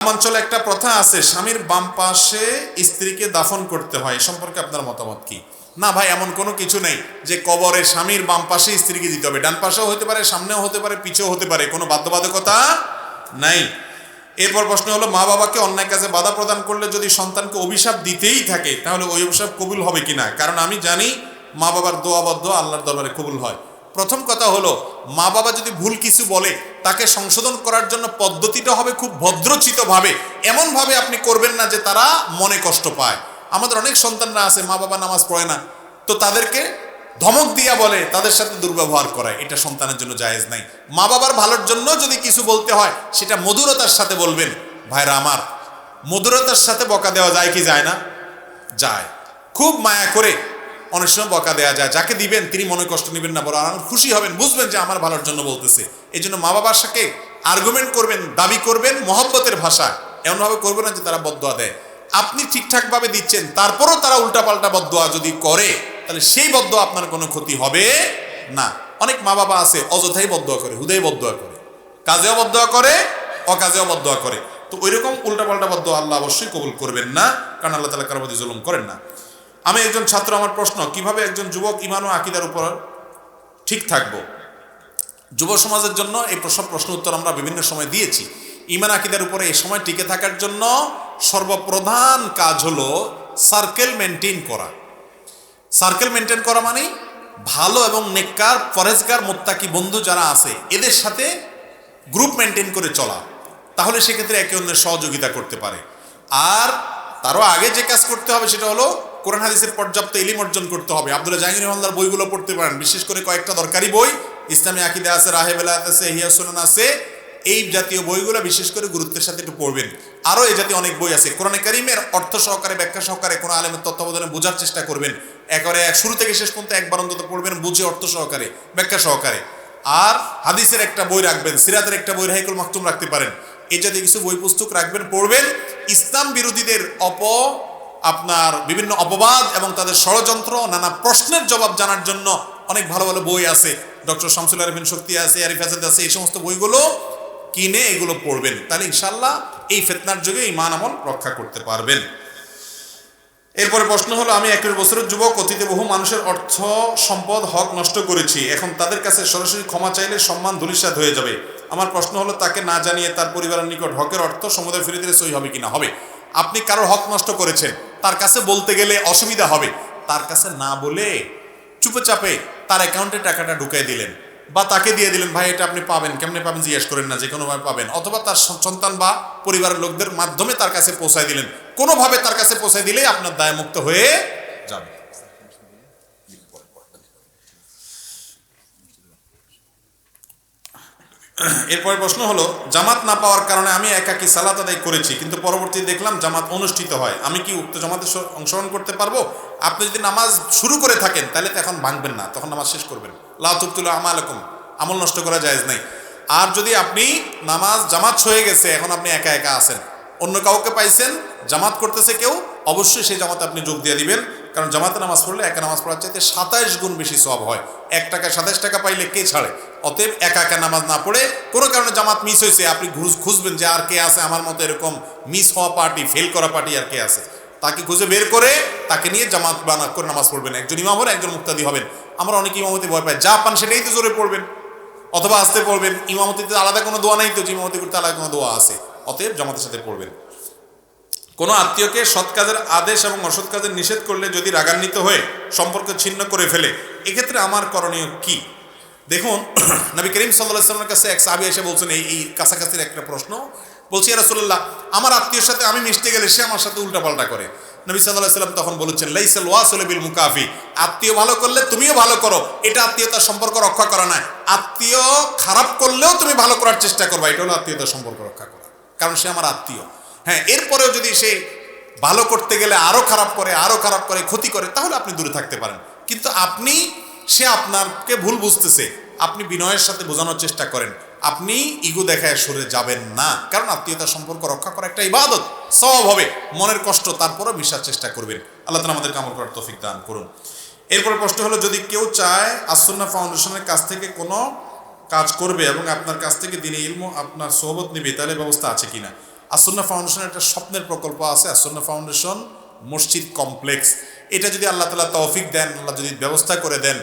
গ্রামাঞ্চলে একটা প্রথা আছে, স্বামীর বাম পাশে স্ত্রীকে দাফন করতে হয়। এ সম্পর্কে আপনার মতামত কি? না ভাই, এমন কোনো কিছু নেই যে কবরে স্বামীর বাম পাশে স্ত্রীকে দিতে হবে। ডান পাশেও হতে পারে, সামনেও হতে পারে, পিছেও হতে পারে, কোনো বাধ্যবাধকতা নাই। এরপর প্রশ্ন হলো, মা বাবাকে অন্যায় কাজে বাধা প্রদান করলে যদি সন্তানকে অভিশাপ দিতেই থাকে তাহলে ওই অভিশাপ কবুল হবে কিনা? কারণ আমি জানি মা বাবার দোয়া বদ্ধ আল্লাহর দরবারে কবুল হয়। প্রথম কথা হলো, মা বাবা যদি ভুল কিছু বলে তাকে সংশোধন করার জন্য পদ্ধতিটা হবে খুব ভদ্রচিতভাবে। এমনভাবে আপনি করবেন না যে তারা মনে কষ্ট পায়। আমাদের অনেক সন্তানরা আছে মা বাবা নামাজ পড়ে না, তো তাদেরকে ধমক দিয়া বলে, তাদের সাথে দুর্ব্যবহার করায়। এটা সন্তানের জন্য জায়েজ নাই। মা বাবার ভালোর জন্য যদি কিছু বলতে হয় সেটা মধুরতার সাথে বলবেন। ভাইরা আমার, মধুরতার সাথে বকা দেওয়া যায় কি যায় না? যায়। খুব মায়া করে অনেক সময় বকা দেওয়া যায়। যাকে দিবেন তিনি মনে কষ্ট নেবেন না, বড় খুশি হবেন, বুঝবেন যে আমার ভালোর জন্য বলতেছে। এই জন্য মা বাবার সাথে আর্গুমেন্ট করবেন, দাবি করবেন মহব্বতের ভাষা। এমনভাবে করবেন না যে তারা বদদোয়া দেয়। আপনি ঠিকঠাকভাবে দিচ্ছেন, তারপরও তারা উল্টাপাল্টা বদদোয়া যদি করে তাহলে সেই বদদোয়া আপনার কোনো ক্ষতি হবে না। অনেক মা বাবা আছে অযথাই বদদোয়া করে, হুদাই বদদোয়া করে, কাজেও বদদোয়া করে, অকাজেও বদদোয়া করে। তো ওইরকম উল্টাপাল্টা বদদোয়া আল্লাহ অবশ্যই কবুল করবেন না, কারণ আল্লাহ তাআলা কারো প্রতি জুলুম করেন না। আমি একজন ছাত্র, আমার প্রশ্ন, কিভাবে একজন যুবক ঈমান ও আকীদার উপর ঠিক থাকবো? যুব সমাজের জন্য এই সব প্রশ্ন উত্তর আমরা বিভিন্ন সময় দিয়েছি। ঈমান আকীদার উপরে এই সময় টিকে থাকার জন্য সর্বপ্রধান কাজ হলো সার্কেল মেনটেন করা। সার্কেল মেনটেন করা মানে ভালো এবং নেককার, পরেজগার, মুত্তাকি বন্ধু যারা আছে এদের সাথে গ্রুপ মেনটেন করে চলা। তাহলে সেক্ষেত্রে একে অন্যের সহযোগিতা করতে পারে। আর তারও আগে যে কাজ করতে হবে সেটা হলো কোরআন হাদিসের পর্যাপ্ত ইলম অর্জন করতে হবে। আব্দুল্লাহ জাহাঙ্গীর রহমানদার বইগুলো পড়তে পারেন, বিশেষ করে কয়েকটা দরকারি বই, ইসলামী আকীদা আছে, রাহে বেলায়েত আছে, ইহয়া সুনান আছে। এই জাতীয় বইগুলো বিশেষ করে গুরুত্বের সাথে একটু পড়বেন। আরও এই জাতীয় অনেক বই আছে। কোরআনে কারীমের অর্থ সহকারে, ব্যাখ্যা সহকারে কোনো আলেমের তত্ত্বাবধানে বোঝার চেষ্টা করবেন। একেবারে শুরু থেকে শেষ পর্যন্ত একবার অন্তত পড়বেন, বুঝে অর্থ সহকারে, ব্যাখ্যা সহকারে। আর হাদিসের একটা বই রাখবেন, সিরাতের একটা বই রাহিকুল মাকতুম রাখতে পারেন। এই জাতীয় কিছু বই পুস্তক রাখবেন, পড়বেন। ইসলাম বিরোধীদের আপনার বিভিন্ন অপবাদ এবং তাদের ষড়যন্ত্র, নানা প্রশ্নের জবাব জানার জন্য অনেক ভালো ভালো বই আছে। ডক্টর শামসুল আরিফিন শক্তি আছে, আরিফ আজাদ আছে। এই সমস্ত বইগুলো কিনে এগুলো পড়বেন, তাহলে ইনশাল্লাহ এই ফিতনার যুগে ঈমান আমল রক্ষা করতে পারবেন। এরপরে প্রশ্ন হলো, আমি 21 বছরের যুবক, অতীতে বহু মানুষের অর্থ, সম্পদ, হক নষ্ট করেছি। এখন তাদের কাছে সরাসরি ক্ষমা চাইলে সম্মান ধূলিসাৎ হয়ে যাবে। আমার প্রশ্ন হলো, তাকে না জানিয়ে তার পরিবারের নিকট হকের অর্থ সমুদায় ফিরে দিলে সই হবে কিনা? হবে। আপনি কারোর হক নষ্ট করেছেন, তার কাছে বলতে গেলে অসুবিধা হবে। তার কাছে না বলে চুপচাপে তার অ্যাকাউন্টে টাকাটা ঢুকিয়ে দিলেন, বা তাকে দিয়ে দিলেন, ভাই এটা আপনি পাবেন, কেমনে পাবেন জিজ্ঞেস করেন না, যে কোনোভাবে পাবেন। অথবা তার সন্তান বা পরিবারের লোকদের মাধ্যমে তার কাছে পৌঁছায় দিলেন। কোনোভাবে তার কাছে পৌঁছায় দিলেই আপনার দায়মুক্ত হয়ে যাবে। এরপরে প্রশ্ন হলো, জামাত না পাওয়ার কারণে আমি একাকী সালাত আদায় করেছি, কিন্তু পরবর্তীতে দেখলাম জামাত অনুষ্ঠিত হয়। আমি কি উক্ত জামাতে অংশগ্রহণ করতে পারবো? আপনি যদি নামাজ শুরু করে থাকেন তাহলে তো এখন ভাঙবেন না, তখন নামাজ শেষ করবেন। লা তুবতিলু আমালাকুম, আমল নষ্ট করা জায়েজ নাই। আর যদি আপনি নামাজ জামাত হয়ে গেছে, এখন আপনি একা একা আছেন, অন্য কাউকে পাইছেন জামাত করতেছে কেউ, অবশ্যই সেই জামাতে আপনি যোগ দিয়ে দিবেন। কারণ জামাতে নামাজ পড়লে একা নামাজ পড়ার চাইতে 27 গুণ বেশি সওয়াব হয়। 1 টাকায় 27 টাকা পাইলে কে ছাড়ে? অতএব একা একা নামাজ না পড়ে, কোনো কারণে জামাত মিস হয়েছে, আপনি খুঁজবেন যে আর কে আছে আমার মতো এরকম মিস হওয়া পার্টি, ফেল করা পার্টি আর কে আছে, তাকে খুঁজে বের করে তাকে নিয়ে জামাত বানা করে নামাজ পড়বেন। একজন ইমাম হবেন, একজন মুক্তাদি হবেন। আমরা অনেক ইমামতি ভয় পাই, যা পান সেটাই তো জোরে পড়বেন অথবা আস্তে পড়বেন। ইমামতিতে আলাদা কোনো দোয়া নেই তো, ইমামতি করতে আলাদা কোনো দোয়া আছে। অতএব জামাতের সাথে পড়বেন। কোনো আত্মীয়কে সৎ কাজের আদেশ এবং অসৎ কাজের নিষেধ করলে যদি রাগান্বিত হয়ে সম্পর্ক ছিন্ন করে ফেলে, এক্ষেত্রে আমার করণীয় কি? দেখুন, নবী করিম সাল্লাল্লাহু আলাইহি ওয়াসাল্লামের কাছে এক সাহাবী এসে বলছেন এই কাছাকাছির একটা প্রশ্ন, বলছি, ইয়া রাসূলুল্লাহ, আমার আত্মীয়ের সাথে আমি মিশতে গেলে সে আমার সাথে উল্টাপাল্টা করে। নবী সাল্লাল্লাহু আলাইহি ওয়াসাল্লাম তখন বলেছেন, লাইসাল ওয়াসিলু বিল মুকাফি, আত্মীয় ভালো করলে তুমিও ভালো করো, এটা আত্মীয়তার সম্পর্ক রক্ষা করা না। আত্মীয় খারাপ করলেও তুমি ভালো করার চেষ্টা করবা, এটা হলো আত্মীয়তার সম্পর্ক রক্ষা করা, কারণ সে আমার আত্মীয়। হ্যাঁ, এরপরেও যদি সে ভালো করতে গেলে আরো খারাপ করে ক্ষতি করে, তাহলে আপনি দূরে থাকতে পারেন। কিন্তু সে আপনাকে ভুল বুঝতেছে, আপনি বিনয়ের সাথে বোঝানোর চেষ্টা করেন। আপনি ইগো দেখায় সরে যাবেন না, কারণ আত্মীয়তার সম্পর্ক রক্ষা করা একটা ইবাদত, সওয়াব হবে। মনের কষ্ট, তারপরও মিশার চেষ্টা করবেন। আল্লাহ তাআলা আমাদেরকে আমল করার তৌফিক দান করুন। এরপরে প্রশ্ন হলো, যদি কেউ চায় আস-সুন্নাহ ফাউন্ডেশনের কাছ থেকে কোনো কাজ করবে এবং আপনার কাছ থেকে দ্বীনি ইলম আপনার সোহবত নিবে, তাহলে ব্যবস্থা আছে কিনা? আসন্না ফাউন্ডেশনের একটা স্বপ্নের প্রকল্প আছে, আসন্না ফাউন্ডেশন মসজিদ কমপ্লেক্স। এটা যদি আল্লাহ তাআলা তৌফিক দেন, আল্লাহ যদি ব্যবস্থা করে দেন,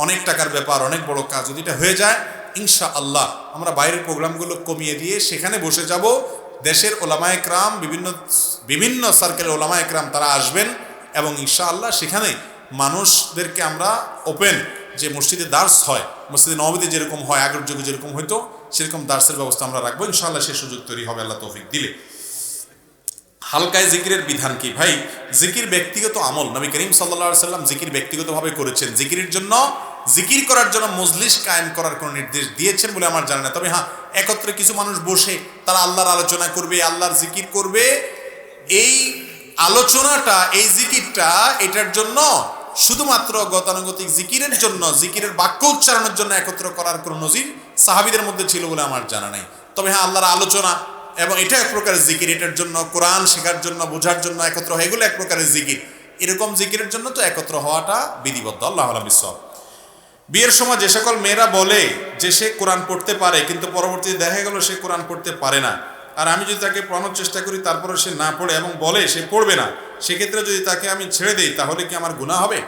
অনেক টাকার ব্যাপার, অনেক বড় কাজ, যদি এটা হয়ে যায় ইনশাআল্লাহ আমরা বাইরের প্রোগ্রামগুলো কমিয়ে দিয়ে সেখানে বসে যাব। দেশের ওলামায়ে কেরাম, বিভিন্ন সার্কেলের ওলামায়ে কেরাম তারা আসবেন এবং ইনশাআল্লাহ সেখানে মানুষদেরকে আমরা ওপেন, যে মসজিদে দার্স হয়, মসজিদে নববীতে যেরকম হয়, আগের যুগে যেরকম হইতো সেরকম দার্সের ব্যবস্থা আমরা রাখবো ইনশাআল্লাহ। সে সুযোগ তৈরি হবে আল্লাহ তৌফিক দিলে। হালকায় জিকিরের বিধান কি? ভাই, জিকির ব্যক্তিগত আমল। নবী করিম সাল্লাল্লাহু আলাইহি সাল্লাম জিকির ব্যক্তিগতভাবে করেছেন। জিকিরের জন্য, জিকির করার জন্য মজলিস কায়েম করার কোনো নির্দেশ দিয়েছেন বলে আমার জানা না। তবে হ্যাঁ, একত্রে কিছু মানুষ বসে তারা আল্লাহর আলোচনা করবে, আল্লাহর জিকির করবে, এই আলোচনাটা, এই জিকিরটা, এটার জন্য শুধুমাত্র গতানুগতিক জিকিরের জন্য, জিকিরের বাক্য উচ্চারণের জন্য একত্র করার কোনো নজির সাহাবীদের মধ্যে ছিল বলে আমার জানা নাই। তবে হ্যাঁ, আল্লাহর আলোচনা এবং এটা এক প্রকারের জিকির, এটার জন্য কোরআন শেখার জন্য, বোঝার জন্য একত্র হয়, এগুলো এক প্রকারের জিকির। এরকম জিকিরের জন্য তো একত্র হওয়াটা বিধিবদ্ধ। আল্লাহু আ'লাম বিসওয়াব। বিয়ের সময় যে সকল মেয়েরা বলে যে সে কোরআন পড়তে পারে, কিন্তু পরবর্তীতে দেখা গেল সে কোরআন পড়তে পারে না, আর আমি যদি তাকে পড়ানোর চেষ্টা করি তারপরে সে না পড়ে এবং বলে সে পড়বে না, সেক্ষেত্রে যদি তাকে আমি ছেড়ে দিই তাহলে কি আমার গুনাহ হবে?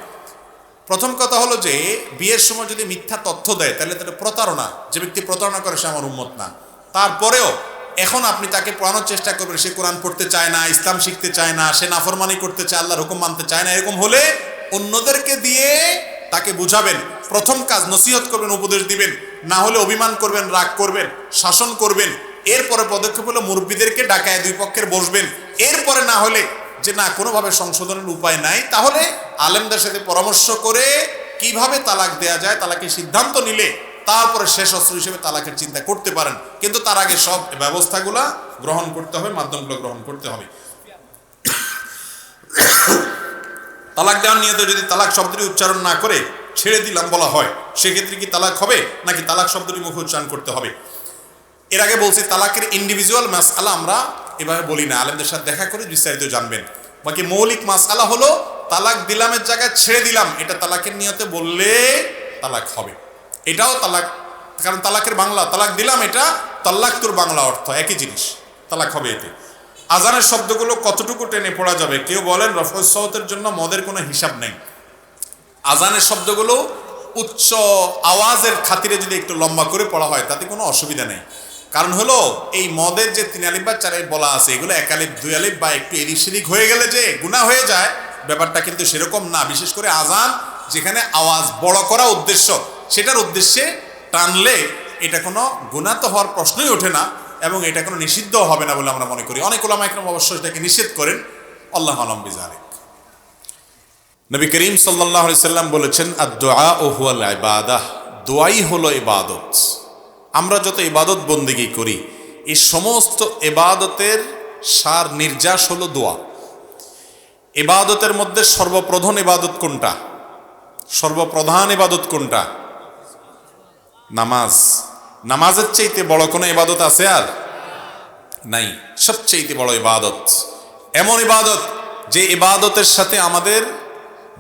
প্রথম কথা হলো যে বিয়ের সময় যদি মিথ্যা তথ্য দেয় তাহলে তাহলে প্রতারণা, যে ব্যক্তি প্রতারণা করে সে আমার উম্মত না। তারপরেও এখন আপনি তাকে পড়ানোর চেষ্টা করবেন, সে কোরআন পড়তে চায় না, ইসলাম শিখতে চায় না, সে নাফরমানি করতে চায়, আল্লাহর হুকুম মানতে চায় না, এরকম হলে অন্যদেরকে দিয়ে তাকে বুঝাবেন। প্রথম কাজ নসিহত করবেন, উপদেশ দিবেন, না হলে অভিমান করবেন, রাগ করবেন, শাসন করবেন। এরপরে পদক্ষেপ হলো মুরব্বীদেরকে ডাকায় দুই পক্ষের বসবেন। এরপরে না হলে যে না কোনোভাবে সংশোধনের উপায় নাই, তাহলে আলেমদের সাথে পরামর্শ করে কিভাবে তালাক দেয়া যায়, তালাকের সিদ্ধান্ত নিলে তারপরে শেষ অস্ত্র হিসেবে তালাকের চিন্তা করতে পারেন। কিন্তু তার আগে সব ব্যবস্থাগুলা গ্রহণ করতে হবে, মাধ্যমগুলো গ্রহণ করতে হবে। তালাক দেওয়ার নিয়তে যদি তালাক শব্দটি উচ্চারণ না করে ছেড়ে দিলাম বলা হয়, সেক্ষেত্রে কি তালাক হবে, নাকি তালাক শব্দটি মুখে উচ্চারণ করতে হবে? এর আগে বলছি তালাকের ইন্ডিভিজুয়াল মাসআলা আমরা এভাবে বলি না, আলেমদের সাথে দেখা করে বিস্তারিত জানবেন। বাকি মৌলিক মাসআলা হলো তালাক দিলামের জায়গায় ছেড়ে দিলাম, এটা তালাকের নিয়তে বললে তালাক হবে। এটাও তালাক, কারণ তালাকের বাংলা তালাক দিলাম, এটা তাল্লাক তোর বাংলা অর্থ একই জিনিস, তালাক হবে এতে। আজানের শব্দগুলো কতটুকু টেনে পড়া যাবে? কেউ বলেন রফউস সাউতের জন্য মদের কোনো হিসাব নেই। আজানের শব্দগুলো উচ্চ আওয়াজের খাতিরে যদি একটু লম্বা করে পড়া হয় তাতে কোনো অসুবিধা নেই। কারণ হলো এই মদের যে 3 আলিফ বা 4 আলিফ বলা আছে, এগুলো 1 আলিফ 2 আলিফ বা একটু এদিক সেদিক হয়ে গেলে যে গুনাহ হয়ে যায়, ব্যাপারটা কিন্তু সেরকম না। বিশেষ করে আজান যেখানে আওয়াজ বড় করা উদ্দেশ্য, সেটার উদ্দেশ্যে টানলে এটা কোনো গুনাহ তো হওয়ার প্রশ্নই ওঠে না, এবং এটা কোনো নিষিদ্ধ হবে না বলে আমরা মনে করি। অনেক উলামা ইকরাম অবশ্য এটাকে নিষেধ করেন। আল্লাহু আ'লাম বিযালিক। নবী করিম সাল্লাল্লাহু আলাইহি সাল্লাম বলেছেন, আদ-দুআ হুয়াল ইবাদাহ, দোয়াই হলো ইবাদত। আমরা যত ইবাদত বন্দেগী করি, এই সমস্ত ইবাদতের সার নির্যাস হলো দোয়া। ইবাদতের মধ্যে সর্বপ্রধান ইবাদত কোনটা? সর্বপ্রধান ইবাদত কোনটা? নামাজ। নামাজের চাইতে বড় কোনো ইবাদত আছে আর নাই। সবচেয়ে বড় ইবাদত, এমন ইবাদত যে ইবাদতের সাথে আমাদের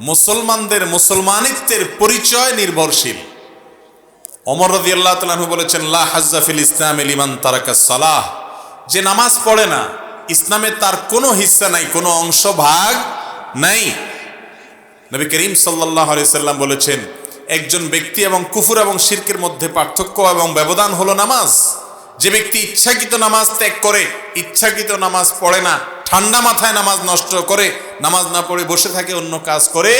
মুসলমানদের মুসলমানিত্বের পরিচয় নির্ভরশীল। ওমর রাদিয়াল্লাহু তাআলা আনহু বলেছেন, লা হাজ্জা ফিল ইসলামি লিমান তারাকাস সালাহ, যে নামাজ পড়ে না ইসলামে তার কোনো হিস্সা নাই, কোনো অংশ ভাগ নাই। নবী করিম সাল্লাল্লাহু আলাইহি সাল্লাম বলেছেন, একজন ব্যক্তি এবং কুফর এবং শিরকের মধ্যে পার্থক্য এবং ব্যবধান হলো নামাজ। যে ব্যক্তি ইচ্ছাকৃত নামাজ ত্যাগ করে, ইচ্ছাকৃত নামাজ পড়ে না, ঠান্ডা মাথায় নামাজ নষ্ট করে, নামাজ না পড়ে বসে থাকে, অন্য কাজ করে,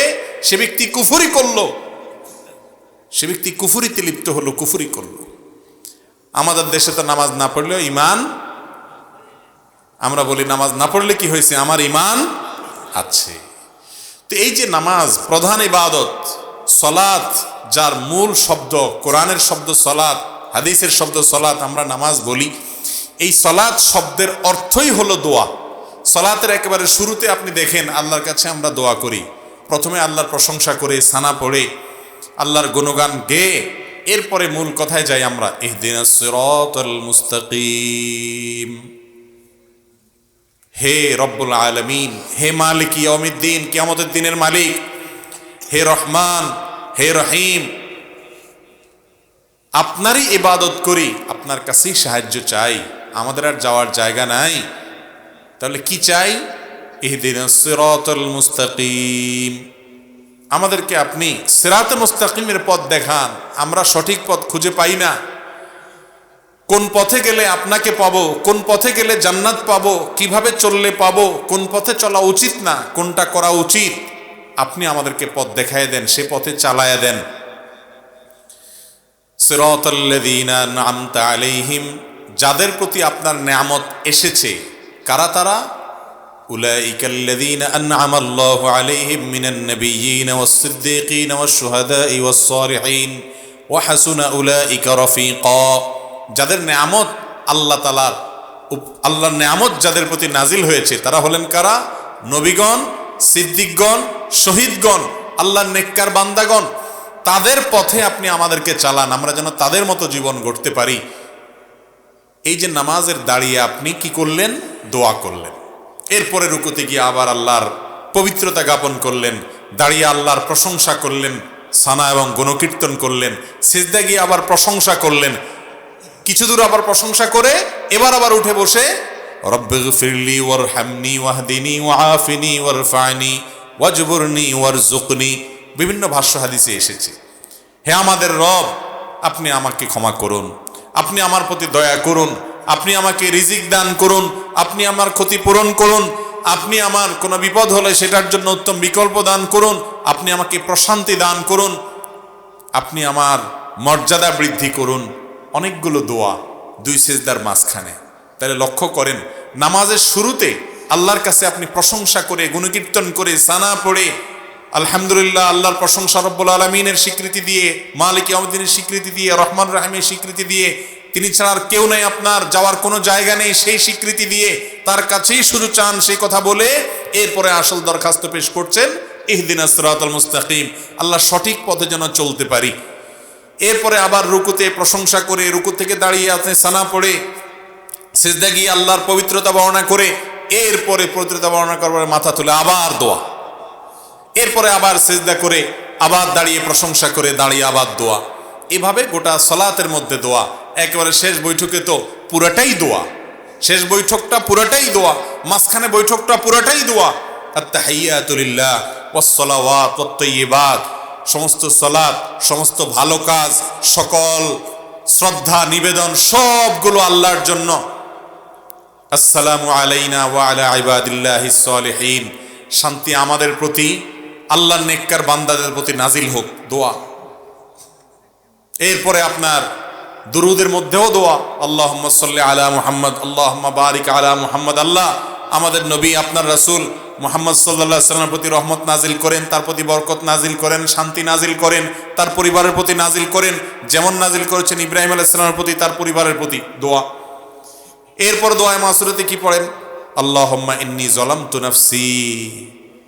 সে ব্যক্তি কুফরি করলো, সে ব্যক্তি কুফরিতে লিপ্ত হলো, কুফরি করলো। আমাদের দেশে তো নামাজ না পড়লেও ইমান, আমরা বলি নামাজ না পড়লে কি হয়েছে, আমার ইমান আছে। তো এই যে নামাজ প্রধান ইবাদত, সলাত যার মূল শব্দ, কোরআনের শব্দ সলাত, হাদিসের শব্দ সলাত, আমরা নামাজ বলি। এই সলাত শব্দের অর্থই হলো দোয়া। সলাতের একেবারে শুরুতে আপনি দেখেন আল্লাহর কাছে আমরা দোয়া করি। প্রথমে আল্লাহর প্রশংসা করে, সানা পড়ে, আল্লাহর গুণগান গেয়ে, এরপরে মূল কথায় যাই আমরা, ইহদিনাস সিরাতাল মুস্তাকিম। হে রব্বুল আলামিন, হে মালিক ইয়াউমিদ্দিন, কিয়ামতের দিনের মালিক, হে রহমান, হে রহিম, আপনারই ইবাদত করি, আপনার কাছেই সাহায্য চাই, আমাদের আর যাওয়ার জায়গা নাই, তাহলে কি চাই? ইহদিনাস সিরাতাল মুস্তাকিম, আমাদেরকে আপনি সিরাতে মুস্তাকিমের পথ দেখান। আমরা সঠিক পথ খুঁজে পাই না। কোন পথে গেলে আপনাকে পাবো, কোন পথে গেলে জান্নাত পাবো, কিভাবে চললে পাবো, কোন পথে চলা উচিত না, কোনটা করা উচিত, আপনি আমাদেরকে পথ দেখায় দেন, সে পথে চালায়া দেন। সিরাতাল্লাযীনা আন'আমতা আলাইহিম, যাদের প্রতি আপনার নেয়ামত এসেছে, কারা তারা? উলাইকাল্লাযীনা আন'আমাল্লাহু আলাইহিম মিনান নাবিয়্যিনা ওয়াস-সিদ্দীকিনা ওয়াশ-শুহাদা'i ওয়াস-সালিহিন ওয়া হাসুনা উলাইকা রাফীকা, যাদের নেয়ামত আল্লাহর নেয়ামত যাদের প্রতি নাজিল হয়েছে তারা হলেন কারা? নবীগণ, সিদ্দিকগণ, শহীদগণ, আল্লাহর নেককার বান্দাগণ। তাদের পথে আপনি আমাদেরকে চালান, আমরা যেন তাদের মতো জীবন গড়তে পারি। এই যে নামাজের দাঁড়িয়ে আপনি কি করলেন? দোয়া করলেন। এরপরে রুকুতে গিয়ে আবার আল্লাহর পবিত্রতা জ্ঞাপন করলেন, দাঁড়িয়ে আল্লাহর প্রশংসা করলেন, সানা এবং গুণকীর্তন করলেন, সিজদা গিয়ে আবার প্রশংসা করলেন, কিছু দূর আবার প্রশংসা করে এবার আবার উঠে বসে রব্বিগফিরলি ওয়ারহামনি ওয়াহদিনি ওয়াআফিনি ওয়ারফা'নি ওয়াজবুরনি ওয়ারযুকনি, বিভিন্ন ভাষ্য হাদিসে এসেছে, হে আমাদের রব, আপনি আমাকে ক্ষমা করুন, আপনি আমার প্রতি দয়া করুন, আপনি আমাকে রিজিক দান করুন, আপনি আমার ক্ষতি পূরণ করুন, আপনি আমার কোনো বিপদ হলে সেটার জন্য উত্তম বিকল্প দান করুন, আপনি আমাকে প্রশান্তি দান করুন, আপনি আমার মর্যাদা বৃদ্ধি করুন। অনেকগুলো দোয়া দুই সিজদার মাঝখানে। তাহলে লক্ষ্য করেন, নামাজের শুরুতে আল্লাহর কাছে আপনি প্রশংসা করে, গুণকীর্তন করে, সানা পড়ে আলহামদুলিল্লাহ, আল্লাহর প্রশংসা, রব্বুল আলামিনের স্বীকৃতি দিয়ে, মালিক ইয়াউমিদ্দিনের স্বীকৃতি দিয়ে, রহমান রাহিমের স্বীকৃতি দিয়ে, তিনি ছাড়া আর কেউ নেই, আপনার যাওয়ার কোনো জায়গা নেই, সেই স্বীকৃতি দিয়ে তার কাছেই শুধু চান, সেই কথা বলে এরপরে আসল দরখাস্ত পেশ করছেন, ইহদিনাস সিরাতাল মুস্তাকিম, আল্লাহ সঠিক পথে যেন চলতে পারি। এরপরে আবার রুকুতে প্রশংসা করে, রুকু থেকে দাঁড়িয়ে আপনি সানা পড়ে, সিজদা গিয়ে আল্লাহর পবিত্রতা বর্ণনা করে, এরপরে পবিত্রতা বর্ণনা করবার মাথা তুলে আবার দোয়া, এরপরে আবার সিজদা করে, আবার দাঁড়িয়ে প্রশংসা করে, দাঁড়িয়ে আবার দোয়া। এভাবে গোটা সালাতের মধ্যে দোয়া। একেবারে শেষ বৈঠকে তো পুরাটাই দোয়া, শেষ বৈঠকটা পুরাটাই দোয়া, মাঝখানে বৈঠকটা পুরাটাই দোয়া। আত-তাহিয়াতু লিল্লাহ ওয়াস-সালাওয়াত ওয়াত-তাইয়্যিবাত, সমস্ত সালাত, সমস্ত ভালো কাজ, সকল শ্রদ্ধা নিবেদন সবগুলো আল্লাহর জন্য। আসসালামু আলাইনা ওয়া আলা ইবাদিল্লাহিস সালিহিন, শান্তি আমাদের প্রতি, আল্লাহর নেককার বান্দাদের প্রতি নাজিল হোক, দোয়া। এরপরে আপনার দুরুদের মধ্যেও দোয়া, আল্লাহুম্মা সাল্লি আলা মুহাম্মদ, আল্লাহুম্মা বারিক আলা মুহাম্মদ, আল্লাহ আমাদের নবী আপনার রাসূল মুহাম্মদ সাল্লাল্লাহু আলাইহি ওয়াসাল্লামের প্রতি রহমত নাজিল করেন, তার প্রতি বরকত নাজিল করেন, শান্তি নাজিল করেন, তার পরিবারের প্রতি নাজিল করেন, যেমন নাজিল করেছেন ইব্রাহিম আলাইহিস সালামের প্রতি, তার পরিবারের প্রতি, দোয়া। এরপর দোয়ায়ে মাসুরাতে কি পড়েন? আল্লাহুম্মা ইন্নী যালামতু নাফসি,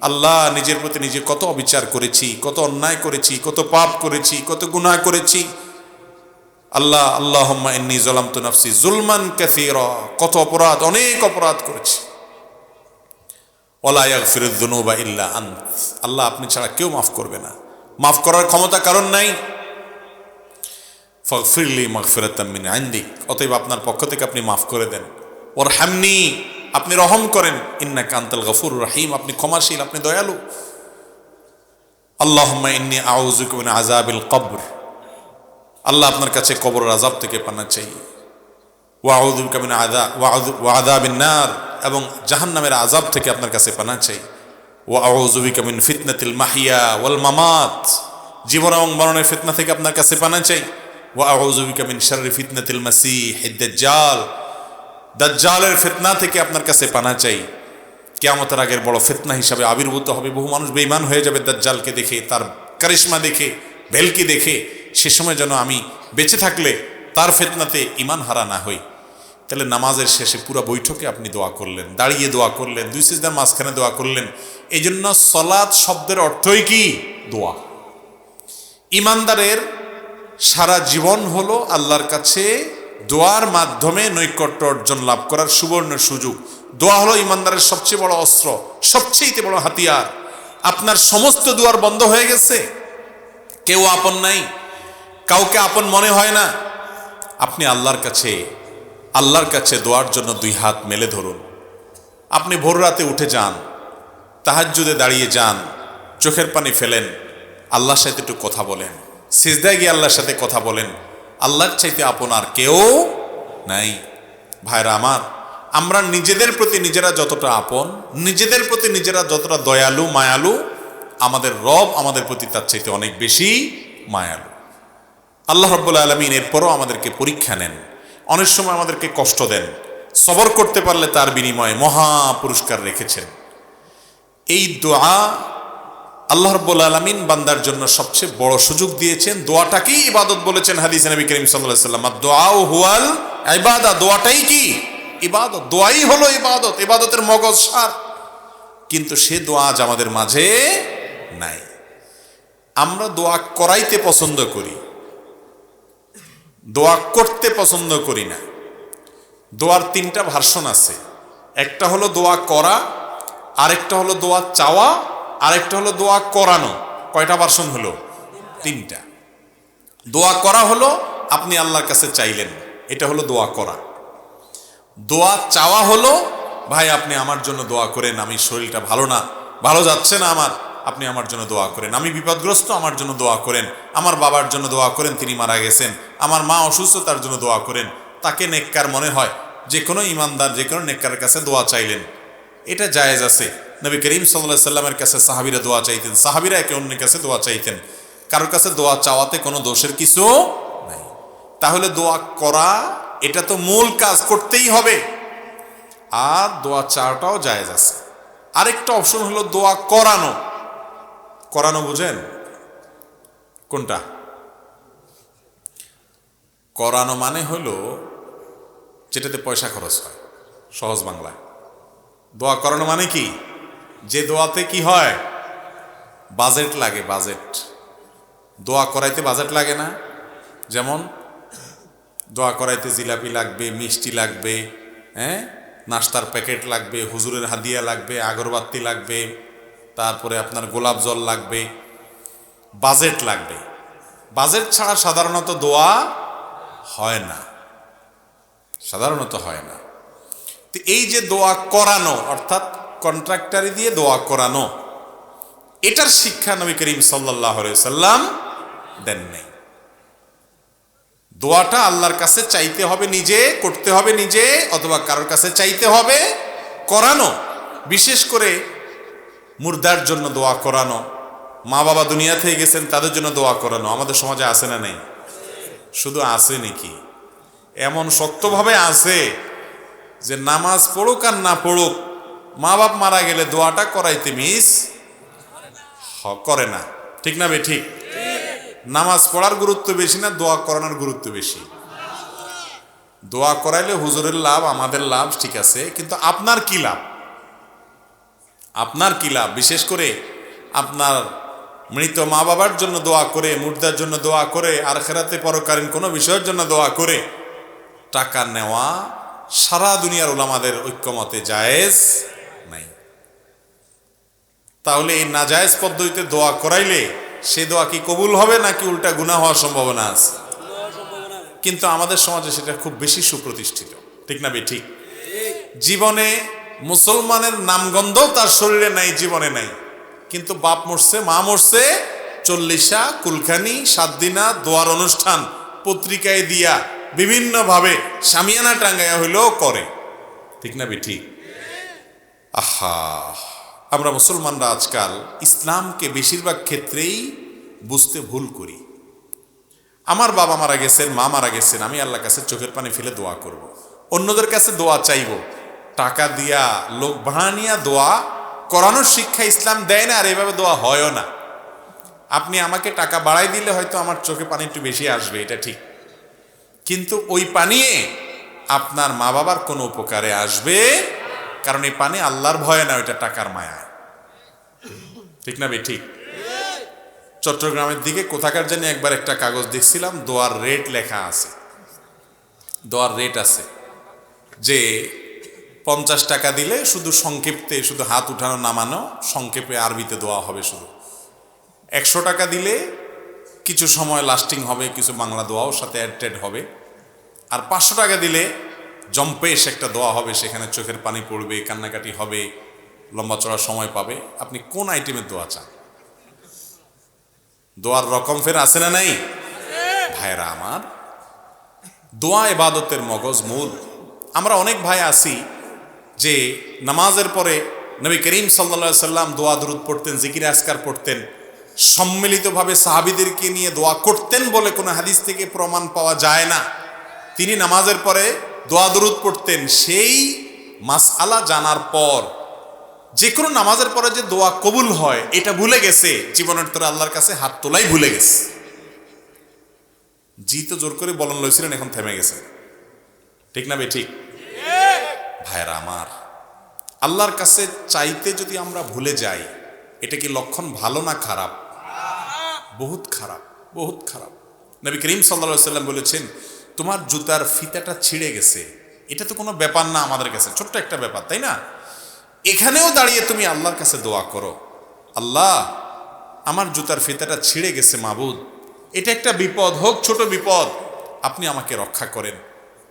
আল্লাহ নিজের প্রতি নিজে কত অবিচার করেছি, কত অন্যায় করেছি, কত পাপ করেছি, কত গুনাহ করেছি। আল্লাহ, আল্লাহুম্মা ইন্নী যালামতু নাফসি যুলমান কাসীরা, কত অপরাধ, অনেক অপরাধ করেছি। ওয়ালা ইয়াগফিরুয যুনুবা ইল্লা আনত, আল্লাহ আপনি ছাড়া কেউ মাফ করবে না, মাফ করার ক্ষমতা কারণ নাই। ফাগফিরলি মাগফিরাতাম মিন ইনদিক, অতএব আপনার পক্ষ থেকে আপনি মাফ করে দেন। ওয়ারহামনি, আপনি রহম করেন। ইন্নাকা আনতাল গফুরুর রহিম, আপনি ক্ষমাশীল, আপনি দয়ালু। আল্লাহুম্মা ইন্নী আউযু বিকা মিন আযাবিল কবর, আল্লাহ আপনার কাছে কবরের আযাব থেকে পানা চাই। ওয়া আউযু বিকা মিন আযাবিন নার, এবং জাহান্নামের আযাব থেকে আপনার কাছে পানা চাই। ওয়া আউযু বিকা মিন ফিতনাতিল মাহইয়া ওয়াল মামাত, জীবন এবং মরণের ফিতনা থেকে আপনার কাছে পানা চাই। ওয়া আউযু বিকা মিন শাররি ফিতনাতিল মাসীহিদ দাজ্জাল, দাজ্জালের ফিতনা থেকে আপনার কাছে পানা চাই। কিয়ামতের আগের বড় ফিতনা হিসাবে আবির্ভূত হবে, বহু মানুষ বেঈমান হয়ে যাবে দাজ্জালকে দেখে, তার কারিশমা দেখে, ভেলকি দেখে। সে সময় যেন আমি বেঁচে থাকলে তার ফিতনাতে ঈমান হারা না হই। তাহলে নামাজের শেষে পুরো বৈঠকে আপনি দোয়া করলেন, দাঁড়িয়ে দোয়া করলেন, দুই সিজদার মাঝখানে দোয়া করলেন। এই জন্য সালাত শব্দের অর্থই কি? দোয়া। ইমানদারের সারা জীবন হলো আল্লাহর কাছে দোয়ার মাধ্যমে নৈকট্য অর্জন লাভ করার সুবর্ণ সুযোগ। দোয়া হলো ইমানদারের সবচেয়ে বড় অস্ত্র, সবচেয়ে বড় হাতিয়ার। আপনার সমস্ত দুয়ার বন্ধ হয়ে গেছে, কেউ আপন নাই, কাউকে আপন মনে হয় না, আপনি আল্লাহর কাছে দোয়ার জন্য দুই হাত মেলে ধরুন। আপনি ভোর রাতে উঠে যান, তাহাজ্জুদে দাঁড়িয়ে যান, চোখের পানি ফেলেন, আল্লাহর সাথে একটু কথা বলেন, সিজদায় গিয়ে আল্লাহর সাথে কথা বলেন। আল্লাহর চাইতে আপনার কেউ নাই। ভাইরা আমার, আমরা নিজেদের প্রতি নিজেরা যতটা আপন, নিজেদের প্রতি নিজেরা যতটা দয়ালু মায়ালু, আমাদের রব আমাদের প্রতি তার চাইতে অনেক বেশি মায়ালু। আল্লাহ রাব্বুল আলামিন এরপরও আমাদেরকে পরীক্ষা নেন, অনেক সময় আমাদেরকে কষ্ট দেন। সবর করতে পারলে তার বিনিময়ে মহা পুরস্কার রেখেছেন। এই দোয়া আল্লাহ রাব্বুল আলামিন বান্দার জন্য সবচেয়ে বড় সুযোগ দিয়েছেন। দোয়াটাকেই ইবাদত বলেছেন হাদিসে নবী করিম সাল্লাল্লাহু আলাইহি ওয়াসাল্লাম, আদ-দুআউ হুয়াল ইবাদা, দোয়াটাই কি ইবাদত, দোয়াই হলো ইবাদত, ইবাদতের মগজ সার। কিন্তু সে দোয়া আজ আমাদের মাঝে নাই। আমরা দোয়া করাইতে পছন্দ করি, দোয়া করতে পছন্দ করি না। দোয়ার তিনটা ভার্সন আছে, একটা হলো দোয়া করা, আরেকটা হলো দোয়া চাওয়া, আরেকটা হলো দোয়া করানো। কয়টা ভার্সন হলো? তিনটা। দোয়া করা হলো আপনি আল্লাহর কাছে চাইলেন, এটা হলো দোয়া করা। দোয়া চাওয়া হলো, ভাই আপনি আমার জন্য দোয়া করেন, আমি শরীরটা ভালো না, ভালো যাচ্ছে না আমার, আপনি আমার জন্য দোয়া করেন। আমি বিপদগ্রস্ত, আমার জন্য দোয়া করেন। আমার বাবার জন্য দোয়া করেন, তিনি মারা গেছেন। আমার মা অসুস্থ, তার জন্য দোয়া করেন। তাকে নেককার মনে হয়, যে কোনো ইমানদার যে কোনো নেককারের কাছে দোয়া চাইলেন, এটা জায়েজ আছে। নবী করিম সাল্লাল্লাহু আলাইহি সাল্লামের কাছে সাহাবীরা দোয়া চাইতেন, সাহাবীরা একে অন্যের কাছে দোয়া চাইতেন। কারোর কাছে দোয়া চাওয়াতে কোনো দোষের কিছু নাই। তাহলে দোয়া করা এটা তো মূল কাজ, করতেই হবে। আর দোয়া চাওয়াটাও জায়েজ আছে। আরেকটা অপশন হলো দোয়া করানো। করানো বুঝেন কোনটা? করানো মানে হলো যেটাতে পয়সা খরচ হয়, সহজ বাংলায়। দোয়া করানো মানে কি? যে দোয়াতে কি হয়, বাজেট লাগে। বাজেট, দোয়া করাইতে বাজেট লাগে না? যেমন দোয়া করাইতে জিলাপি লাগবে, মিষ্টি লাগবে, হ্যাঁ, নাস্তার প্যাকেট লাগবে, হুজুরের হাদিয়া লাগবে, আগরবাতি লাগবে, তারপরে আপনার গোলাপ জল লাগবে, বাজেট লাগবে। বাজেট ছাড়া সাধারণত দোয়া হয় না, সাধারণত হয় না। তো এই যে দোয়া করানো, অর্থাৎ কন্ট্রাক্টারি দিয়ে দোয়া করানো, এটার শিক্ষা নবী করিম সাল্লাল্লাহু আলাইহি সাল্লাম দেন নাই। দোয়াটা আল্লাহর কাছে চাইতে হবে নিজে, করতে হবে নিজে, অথবা কারোর কাছে চাইতে হবে করানো। বিশেষ করে মুর্দার জন্য দোয়া করানো, মা বাবা দুনিয়া থেকে গেছেন তাদের জন্য দোয়া করানো আমাদের সমাজে আছে না নেই? শুধু আছে নাকি, এমন শক্তভাবে আছে যে নামাজ পড়ুক আর না পড়ুক, মা বাপ মারা গেলে দোয়াটা করাইতে মিস করে না। ঠিক না বে ঠিক? নামাজ পড়ার গুরুত্ব বেশি না দোয়া করানোর গুরুত্ব বেশি? দোয়া করাইলে হুজুরের লাভ, আমাদের লাভ, ঠিক আছে, কিন্তু আপনার কি লাভ? আপনার কি লাভ? বিশেষ করে আপনার মৃত মা বাবার জন্য দোয়া করে, মুর্দার জন্য দোয়া করে, আর খেরাতে পরকালীন কোনো বিষয়ের জন্য দোয়া করে টাকা নেওয়া সারা দুনিয়ার উলামাদের ঐক্যমতে জায়েজ নাই। তাহলে এই নাজায়েজ পদ্ধতিতে দোয়া করাইলে সে দোয়া কি কবুল হবে নাকি উল্টা গুনাহ হওয়ার সম্ভাবনা আছে? কিন্তু আমাদের সমাজে সেটা খুব বেশি সুপ্রতিষ্ঠিত। ঠিক না বে ঠিক? জীবনে মুসলমানের নামগন্ধ তার শরীরে নাই, জীবনে নাই, কিন্তু বাপ মরছে, মা মরছে, 40 কুলখানি 7 দিনা দোয়ার অনুষ্ঠান পত্রিকায় দিয়া বিভিন্নভাবে শামিয়ানা টাঙ্গাইয়া হইলেও করে। ঠিক না বে ঠিক? আহা, আমরা মুসলমানরা আজকাল ইসলামকে বেশিরভাগ ক্ষেত্রেই বুঝতে ভুল করি। আমার বাবা মারা গেছেন, মা মারা গেছেন, আমি আল্লাহর কাছে চোখের পানি ফেলে দোয়া করব। অন্যদের কাছে দোয়া চাইব, টাকা দিয়া লোক ভাড়া নিয়া দোয়া করানোর শিক্ষা ইসলাম দেয় না, আর এভাবে দোয়া হয়ও না। আপনি আমাকে টাকা বাড়াই দিলে হয়তো আমার চোখে পানি একটু বেশি আসবে, এটা ঠিক, কিন্তু ওই পানিয়ে আপনার মা বাবার কোনো উপকারে আসবে? কারণ এই পানি আল্লাহর ভয়ে না, ওইটা টাকার মায়া। ঠিক না বে ঠিক? চট্টগ্রামের দিকে কোথাকার জানি একবার একটা কাগজ দেখছিলাম, দোয়ার রেট লেখা আছে, দোয়ার রেট আছে যে 50 টাকা দিলে শুধু সংক্ষেপে, শুধু হাত উঠানো নামানো, সংক্ষেপে আরবিতে দোয়া হবে শুধু। 100 টাকা দিলে কিছু সময় লাস্টিং হবে, কিছু বাংলা দোয়াও সাথে অ্যাড হবে। আর 500 টাকা দিলে জম্পেশ একটা দোয়া হবে, সেখানে চোখের পানি পড়বে, কান্নাকাটি হবে, লম্বা চড়া সময় পাবে। আপনি কোন আইটেমের দোয়া চান? দোয়ার রকম ফের আছে না নাই? ভাইরা আমার, দোয়া ইবাদতের মগজ মূল। আমরা অনেক ভাই আছি যে নামাজের পরে নবী করিম সাল্লাল্লাহু আলাইহি সাল্লাম দোয়া দুরূদ পড়তেন, জিকির আজকার পড়তেন, সম্মিলিতভাবে সাহাবীদেরকে নিয়ে দোয়া করতেন বলে কোনো হাদিস থেকে প্রমাণ পাওয়া যায় না। তিনি নামাজের পরে দোয়া দুরূদ পড়তেন। সেই মাসআলা জানার পর যে কোনো নামাজের পরে যে দোয়া কবুল হয় এটা ভুলে গেছে, জীবনের তোরে আল্লাহর কাছে হাত তোলাই ভুলে গেছে। জি তো জোর করে বলন লইছিলেন, এখন থেমে গেছে, ঠিক না বে ঠিক? ভাইরা আমার, আল্লাহর কাছে চাইতে যদি আমরা ভুলে যাই, এটা কি লক্ষণ ভালো না খারাপ? বহুত খারাপ, বহুত খারাপ। নবী করিম সাল্লাল্লাহু আলাইহি সাল্লাম বলেছেন, তোমার জুতার ফিতাটা ছিঁড়ে গেছে, এটা তো কোনো ব্যাপার না আমাদের কাছে, ছোট্ট একটা ব্যাপার, তাই না? এখানেও দাঁড়িয়ে তুমি আল্লাহর কাছে দোয়া করো, আল্লাহ আমার জুতার ফিতাটা ছিঁড়ে গেছে মাবুদ, এটা একটা বিপদ, হোক ছোট বিপদ, আপনি আমাকে রক্ষা করেন।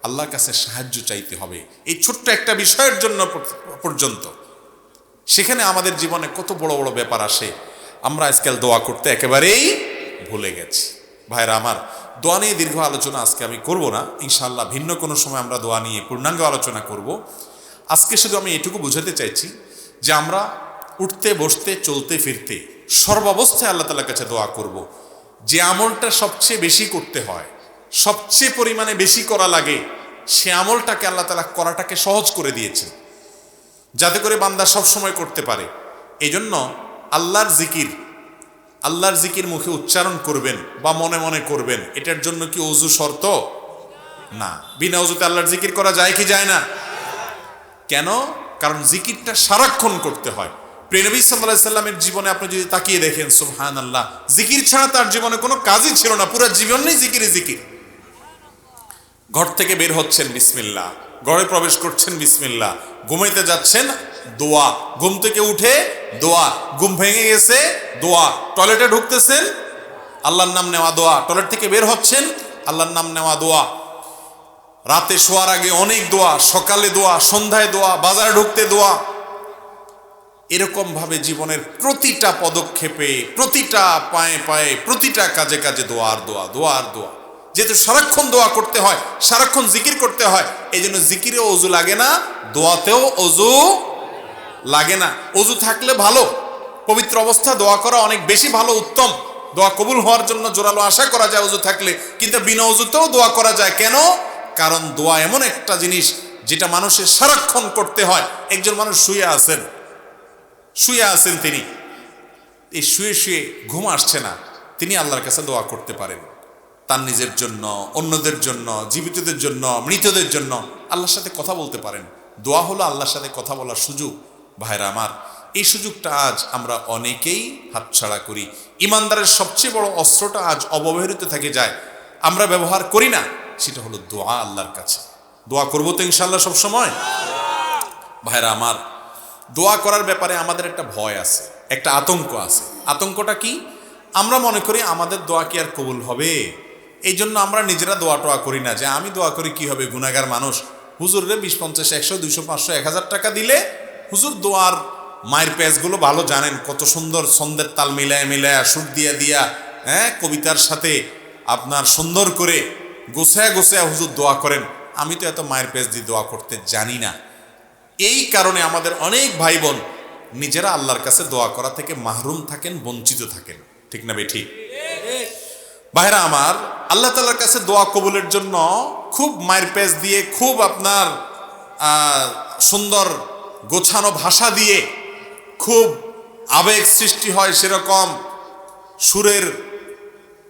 আল্লাহর কাছে সাহায্য চাইতে হবে এই ছোট্ট একটা বিষয়ের জন্য পর্যন্ত। সেখানে আমাদের জীবনে কত বড় বড় ব্যাপার আসে, আমরা আজকাল দোয়া করতে একেবারেই ভুলে গেছি। ভাইরা আমার, দোয়া নিয়ে দীর্ঘ আলোচনা আজকে আমি করব না, ইনশাআল্লাহ ভিন্ন কোনো সময় আমরা দোয়া নিয়ে পূর্ণাঙ্গ আলোচনা করব। আজকে শুধু আমি এটুকু বোঝাতে চাইছি যে আমরা উঠতে বসতে চলতে ফিরতে সর্বাবস্থায় আল্লাহ তাআলার কাছে দোয়া করব। যে আমলটা সবচেয়ে বেশি করতে হয়, সবচেয়ে পরিমাণে বেশি করা লাগে, সে আমলটাকে আল্লাহ তাআলা করাটাকে সহজ করে দিয়েছেন, যাতে করে বান্দা সব সময় করতে পারে। এই জন্য আল্লাহর জিকির মুখে উচ্চারণ করবেন বা মনে মনে করবেন, এটার জন্য কি ওযু শর্ত? না। বিনা ওযুতে আল্লাহর জিকির করা যায় কি যায় না? কেন? কারণ জিকিরটা সারাক্ষণ করতে হয়। প্রিয় নবী সাল্লাল্লাহু আলাইহি সাল্লামের জীবনে আপনি যদি তাকিয়ে দেখেন, সুবহানাল্লাহ, জিকির ছাড়া তার জীবনে কোনো কাজই ছিল না, পুরো জীবনই জিকিরে জিকির। ঘর থেকে বের হচ্ছেন বিসমিল্লাহ, ঘরে প্রবেশ করছেন বিসমিল্লাহ, ঘুমাইতে যাচ্ছেন দোয়া, ঘুম থেকে উঠে দোয়া, ঘুম ভেঙে গেছে দোয়া, টয়লেটে ঢুকতেছেন আল্লাহর নাম নেওয়া দোয়া, টয়লেট থেকে বের হচ্ছেন আল্লাহর নাম নেওয়া দোয়া, রাতে শোয়ার আগে অনেক দোয়া, সকালে দোয়া, সন্ধ্যায় দোয়া, বাজারে ঢুকতে দোয়া। এরকম ভাবে জীবনের প্রতিটা পদক্ষেপে, প্রতিটা পায়ে পায়ে, প্রতিটা কাজে কাজে দোয়া আর দোয়া, দোয়া আর দোয়া। যেহেতু সারাক্ষণ দোয়া করতে হয়, সারাক্ষণ জিকির করতে হয়, এই জন্য জিকিরেও ওযু লাগে না, দোয়াতেও ওযু লাগে না। ওযু থাকলে ভালো, পবিত্র অবস্থা দোয়া করা অনেক বেশি ভালো, উত্তম। দোয়া কবুল হওয়ার জন্য জোরালো আশা করা যায় ওযু থাকলে, কিন্তু বিনা ওযুতেও দোয়া করা যায়। কেন? কারণ দোয়া এমন একটা জিনিস যেটা মানুষের সারাক্ষণ করতে হয়। একজন মানুষ শুয়ে আছেন, তিনি এই শুয়ে শুয়ে ঘুম আসছে না, তিনি আল্লাহর কাছে দোয়া করতে পারেন, তার নিজের জন্য, অন্যদের জন্য, জীবিতদের জন্য, মৃতদের জন্য আল্লাহর সাথে কথা বলতে পারেন। দোয়া হলো আল্লাহর সাথে কথা বলার সুযোগ। ভাইরা আমার, এই সুযোগটা আজ আমরা অনেকেই হাতছাড়া করি। ইমানদারের সবচেয়ে বড় অস্ত্রটা আজ অব্যবহৃত থেকে যায়, আমরা ব্যবহার করি না, সেটা হলো দোয়া। আল্লাহর কাছে দোয়া করবো তো ইনশাআল্লাহ সব সময়। ভাইরা আমার, দোয়া করার ব্যাপারে আমাদের একটা ভয় আছে, একটা আতঙ্ক আছে। আতঙ্কটা কি? আমরা মনে করি আমাদের দোয়া কি আর কবুল হবে, এই জন্য আমরা নিজেরা দোয়া টোয়া করি না, যে আমি দোয়া করি কি হবে, গুনাহগার মানুষ, হুজুরে 20, 50, 100, 200, 500, 1000 টাকা দিলে হুজুর দোয়ার মায়ের পেজগুলো ভালো জানেন, কত সুন্দর ছন্দের তাল মিলায় মিলায়, সুর দিয়া হ্যাঁ, কবিতার সাথে আপনার সুন্দর করে গোছায়া হুজুর দোয়া করেন। আমি তো এত মায়ের পেজ দিয়ে দোয়া করতে জানি না। এই কারণে আমাদের অনেক ভাই বোন নিজেরা আল্লাহর কাছে দোয়া করা থেকে মাহরুম থাকেন, বঞ্চিত থাকেন, ঠিক না বেঠি? ভাইরা আমার, আল্লাহ তাআলার কাছে দোয়া কবুলের জন্য খুব মায়ের পেজ দিয়ে, খুব আপনার সুন্দর গোছানো ভাষা দিয়ে, খুব আবেগ সৃষ্টি হয় সেরকম সুরের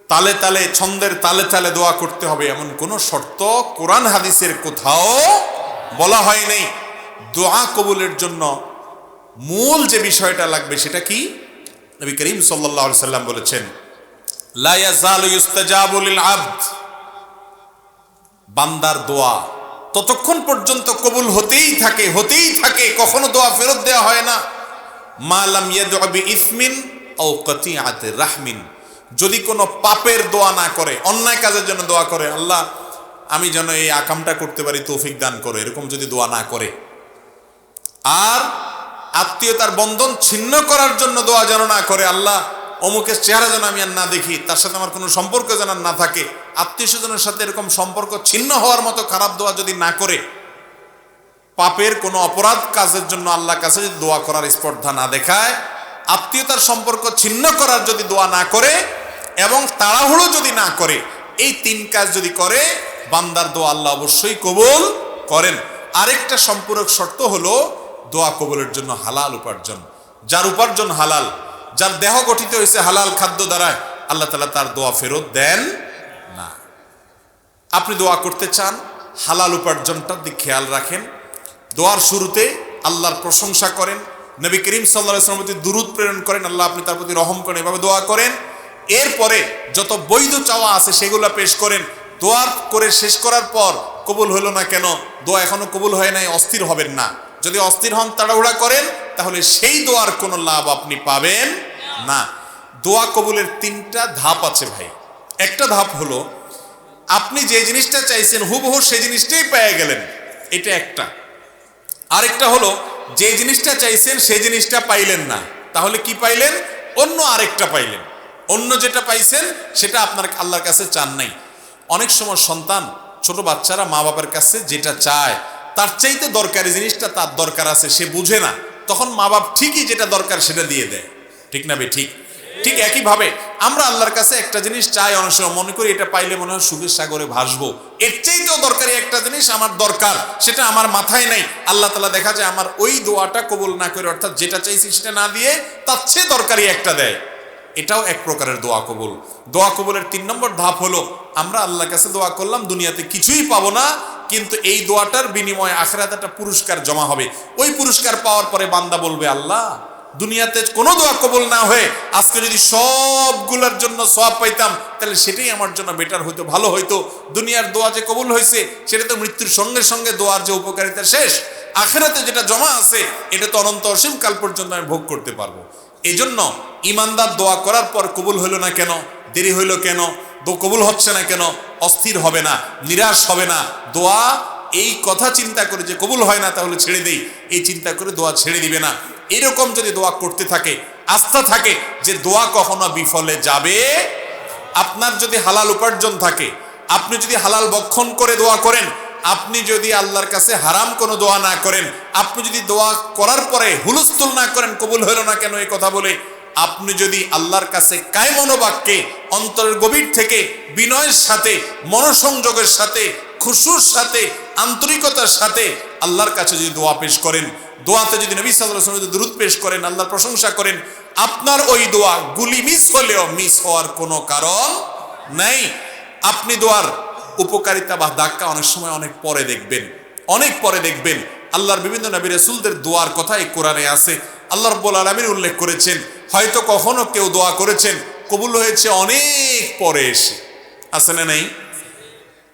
তালে তালে, ছন্দের তালে তালে দোয়া করতে হবে, এমন কোন শর্ত কোরআন হাদিসের কোথাও বলা হয় নাই। দোয়া কবুলের জন্য মূল যে বিষয়টা লাগবে সেটা কি? নবী করিম সাল্লাল্লাহু আলাইহি সাল্লাম বলেছেন, লা ইয়াজালু ইস্তাজাবু লিল আবদ, বান্দার দোয়া ততক্ষণ পর্যন্ত কবুল হতেই থাকে, কখনো দোয়া ফেরত দেওয়া হয় না। মা লাম ইয়াদউ বিইসমিন আও কাতিআতির রাহমিন, যদি কোনো পাপের দোয়া না করে, অন্যায় কাজের জন্য দোয়া করে, আল্লাহ আমি যেন এই আকামটা করতে পারি, তৌফিক দান করো, এরকম যদি দোয়া না করে। আর আত্মীয়তার বন্ধন ছিন্ন করার জন্য দোয়া যেন না করে, আল্লাহ অমুকের চেহারা যেন আমি আর না দেখি, তার সাথে আমার কোনো সম্পর্ক যেন না থাকে, আত্মীয় স্বজনের সাথে এরকম সম্পর্ক ছিন্ন হওয়ার মতো খারাপ দোয়া যদি না করে, পাপের কোনো অপরাধ কাজের জন্য আল্লাহর কাছে যদি দোয়া করার স্পর্ধা না দেখায়, আত্মীয়তার সম্পর্ক ছিন্ন করার যদি দোয়া না করে, এবং তাড়াহুড়ো যদি না করে, এই 3 কাজ যদি করে, বান্দার দোয়া আল্লাহ অবশ্যই কবুল করেন। আরেকটা সম্পূরক শর্ত হলো দোয়া কবুলের জন্য হালাল উপার্জন। যার উপার্জন হালাল, যার দেহ গঠিত হয়েছে হালাল খাদ্য দ্বারা, আল্লাহ তাআলা তার দোয়া ফেরত দেন না। আপনি দোয়া করতে চান, হালাল উপার্জনটার দিকে খেয়াল রাখেন। দোয়ার শুরুতে আল্লাহর প্রশংসা করেন, নবী করিম সাল্লাল্লাহু আলাইহি ওয়াসাল্লামের প্রতি দুরূদ প্রেরণ করেন, আল্লাহ আপনি তার প্রতি রহম করেন, এভাবে দোয়া করেন। এরপরে যত বৈধ চাওয়া আছে সেগুলো পেশ করেন। দোয়া করে শেষ করার পর কবুল হলো না কেন, দোয়া এখনো কবুল হয় নাই, অস্থির হবেন না। যদি অস্থির হন, তাড়াহুড়া করেন, তাহলে সেই দোয়ার কোনো লাভ আপনি পাবেন না। দোয়া কবুলের 3টা ধাপ আছে ভাই। একটা ধাপ হলো আপনি যে জিনিসটা চাইছেন হুবহু সেই জিনিসটাই পেয়ে গেলেন, এটা একটা। আরেকটা হলো যে জিনিসটা চাইছেন সেই জিনিসটা পাইলেন না, তাহলে কি পাইলেন? অন্য আরেকটা পাইলেন। অন্য যেটা পাইছেন সেটা আপনার আল্লাহর কাছে চান নাই। অনেক সময় সন্তান, ছোট বাচ্চারা মা বাবার কাছে যেটা চায় তার চাইতে দরকারি জিনিসটা তার দরকার আছে, সে বুঝে না, তখন মা বাপ ঠিকই যেটা দরকার সেটা দিয়ে দেয়। ঠিক না বে ঠিক? ঠিক একইভাবে আমরা আল্লাহর কাছে একটা জিনিস চাই, অনেক সময় মনে করি এটা পাইলে মনে হয় সুখের সাগরে ভাসবো, এর চাইতেও দরকারি একটা জিনিস আমার দরকার, সেটা আমার মাথায় নাই। আল্লাহ তাআলা দেখা যায় আমার ওই দোয়াটা কবুল না করে, অর্থাৎ যেটা চাইছি সেটা না দিয়ে তার চেয়ে দরকারি একটা দেয়। এটাও এক প্রকারের দোয়া কবুল। দোয়া কবুলের 3 নম্বর ধাপ হলো আমরা আল্লাহর কাছে দোয়া করলাম, দুনিয়াতে কিছুই পাবো না, কিন্তু এই দোয়াটার বিনিময়ে আখিরাতে একটা পুরস্কার জমা হবে। ওই পুরস্কার পাওয়ার পরে বান্দা বলবে, আল্লাহ দুনিয়াতে কোনো দোয়া কবুল না হয়ে আজকে যদি সবগুলোর জন্য সওয়াব পাইতাম, তাহলে সেটাই আমার জন্য বেটার হইতো, ভালো হইতো। দুনিয়ার দোয়া যে কবুল হয়েছে সেটা তো মৃত্যুর সঙ্গে সঙ্গে দোয়ার যে উপকারিতা শেষ, আখিরাতে যেটা জমা আছে এটা তো অনন্ত অসীম কাল পর্যন্ত আমি ভোগ করতে পারবো। এই জন্য ইমানদার দোয়া করার পর কবুল হইল না কেন, দেরি হইল কেন, কবুল হচ্ছে না কেন, অস্থির হবে না, নিরাশ হবে না। দোয়া এই কথা চিন্তা করে যে কবুল হয় না তাহলে ছেড়ে দেই, এই চিন্তা করে দোয়া ছেড়ে দিবে না। এরকম যদি দোয়া করতে থাকে, আস্থা থাকে যে দোয়া কখনো বিফলে যাবে। আপনার যদি হালাল উপার্জন থাকে, আপনি যদি হালাল বক্ষণ করে দোয়া করেন, আপনি যদি আল্লাহর কাছে হারাম কোনো দোয়া না করেন, আপনি যদি দোয়া করার পরে হুলস্থুল না করেন কবুল হলো না কেন এই কথা বলে, আপনি যদি আল্লাহর কাছে কায় মনোবাক্যে অন্তরের গভীর থেকে বিনয়ের সাথে, মনোসংযোগের সাথে, খুশুর সাথে, আন্তরিকতার সাথে আল্লাহর কাছে যদি দোয়া পেশ করেন, দোয়াতে যদি নবী সাল্লাল্লাহু আলাইহি ওয়াসাল্লাম দুরূদ পেশ করেন, আল্লাহর প্রশংসা করেন, আপনার ওই দোয়া গুলি মিস হলেও মিস হওয়ার কোনো কারণ নাই। আপনি দোয়ার উপকারিতা বা ধাক্কা অনেক সময় অনেক পরে দেখবেন, অনেক পরে দেখবেন। আল্লাহর বিভিন্ন নবী রাসূলদের দোয়ার কথা এই কোরআনে আছে। আল্লাহ রাব্বুল আলামিন উল্লেখ করেছেন, হয়তো কখনো কেউ দোয়া করেছেন কবুল হয়েছে অনেক পরে এসে, আছে না নাই?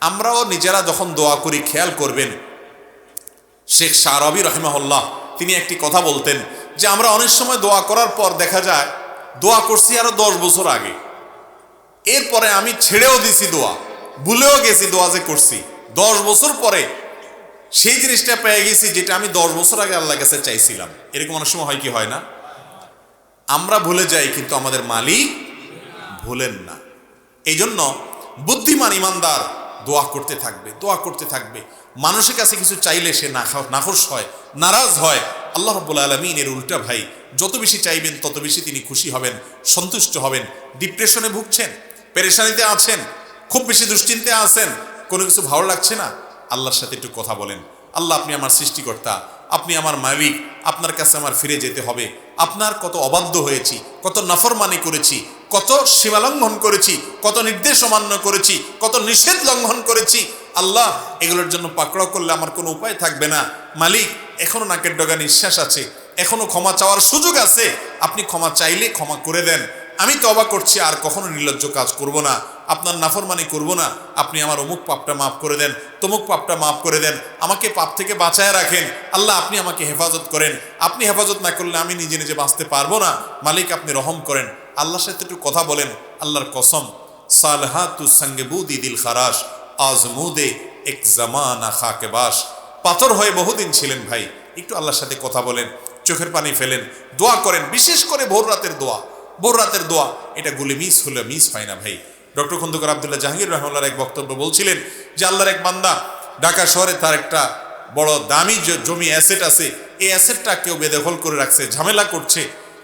আমরাও নিজেরা যখন দোয়া করি খেয়াল করবেন, শেখ শাহরাবি রাহিমাহুল্লাহ তিনি একটি কথা বলতেন যে আমরা অনেক সময় দোয়া করার পর দেখা যায় দোয়া করছি আরো 10 বছর আগে, এরপরে আমি ছেড়েও দিছি দোয়া, ভুলেও গেছি দোয়া যে করছি, 10 বছর পরে সেই জিনিসটা পেয়ে গেছি যেটা আমি 10 বছর আগে আল্লাহর কাছে চাইছিলাম। এরকম অনেক সময় হয় কি হয় না? আমরা ভুলে যাই কিন্তু আমাদের মালিক ভুলেন না। এই জন্য বুদ্ধিমান ইমানদার দোয়া করতে থাকবে, দোয়া করতে থাকবে। মানুষের কাছে কিছু চাইলে সে নাখোশ হয়, নারাজ হয়। আল্লাহ রাব্বুল আলামিন এর উল্টা ভাই, যত বেশি চাইবেন তত বেশি তিনি খুশি হবেন, সন্তুষ্ট হবেন। ডিপ্রেশনে ভুগছেন, পেরেশানিতে আছেন, খুব বেশি দুশ্চিন্তায় আছেন, কোনো কিছু ভালো লাগছে না, আল্লাহর সাথে একটু কথা বলেন। আল্লাহ আপনি আমার সৃষ্টিকর্তা, আপনি আমার মালিক, আপনার কাছে আমার ফিরে যেতে হবে। আপনার কত অবাধ্য হয়েছি, কত নাফরমানি করেছি, কত সীমা লঙ্ঘন করেছি, কত নির্দেশ অমান্য করেছি, কত নিষেধ লঙ্ঘন করেছি। আল্লাহ এগুলোর জন্য পাকড়াও করলে আমার কোনো উপায় থাকবে না। মালিক এখনো নাকের ডগা নিঃশ্বাস আছে, এখনো ক্ষমা চাওয়ার সুযোগ আছে, আপনি ক্ষমা চাইলে ক্ষমা করে দেন। আমি তওবা করছি, আর কখনো নির্লজ্জ কাজ করব না, আপনার নাফরমানি করব না। আপনি আমার অমুক পাপটা মাফ করে দেন, তমুক পাপটা মাফ করে দেন, আমাকে পাপ থেকে বাঁচায় রাখেন। আল্লাহ আপনি আমাকে হেফাজত করেন, আপনি হেফাজত না করলে আমি নিজে নিজে বাঁচতে পারবো না। মালিক আপনি রহম করেন। আল্লাহর সাথে একটু কথা বলেন। আল্লাহর কসম, সালহাতুস সঙ্গে বুদি দিল খারাস, আজমুদে এক জামানা খাকে বাস। পাথর হয়ে বহুদিন ছিলেন ভাই, একটু আল্লাহর সাথে কথা বলেন, চোখের পানি ফেলেন, দোয়া করেন, বিশেষ করে ভোর রাতের দোয়া। ভোর রাতের দোয়া এটা গুলি মিস হলে মিস হয় না ভাই। ডক্টর খন্দকার আব্দুল্লাহ জাহাঙ্গীর রহমাল্লাহর এক বক্তব্য বলছিলেন যে আল্লাহর এক বান্দা ঢাকা শহরে তার একটা বড় দামি জমি অ্যাসেট আছে, এই অ্যাসেটটা কেউ বেদখল করে রাখছে, ঝামেলা করছে,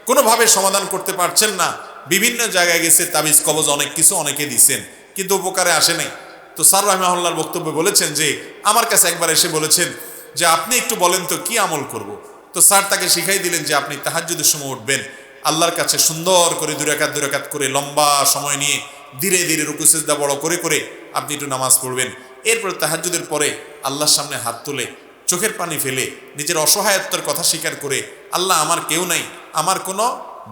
কোনোভাবে সমাধান করতে পারছেন না, বিভিন্ন জায়গায় গেছে, তাবিজ কবজ অনেক কিছু অনেকে দিচ্ছেন, কিন্তু উপকারে আসে নাই। তো স্যার রহমাহুল্লাহর বক্তব্য বলেছেন যে আমার কাছে একবার এসে বলেছেন যে আপনি একটু বলেন তো কি আমল করব। তো স্যার তাকে শিখাই দিলেন যে আপনি তাহাজ্জুদের সময় উঠবেন, আল্লাহর কাছে সুন্দর করে দুই রাকাত করে লম্বা সময় নিয়ে ধীরে ধীরে রুকু সিজদা বড় করে করে আপনি একটু নামাজ পড়বেন। এরপর তাহাজ্জুদের পরে আল্লাহর সামনে হাত তুলে চোখের পানি ফেলে নিজের অসহায়ত্বের কথা স্বীকার করে, আল্লাহ আমার কেউ নাই, আমার কোনো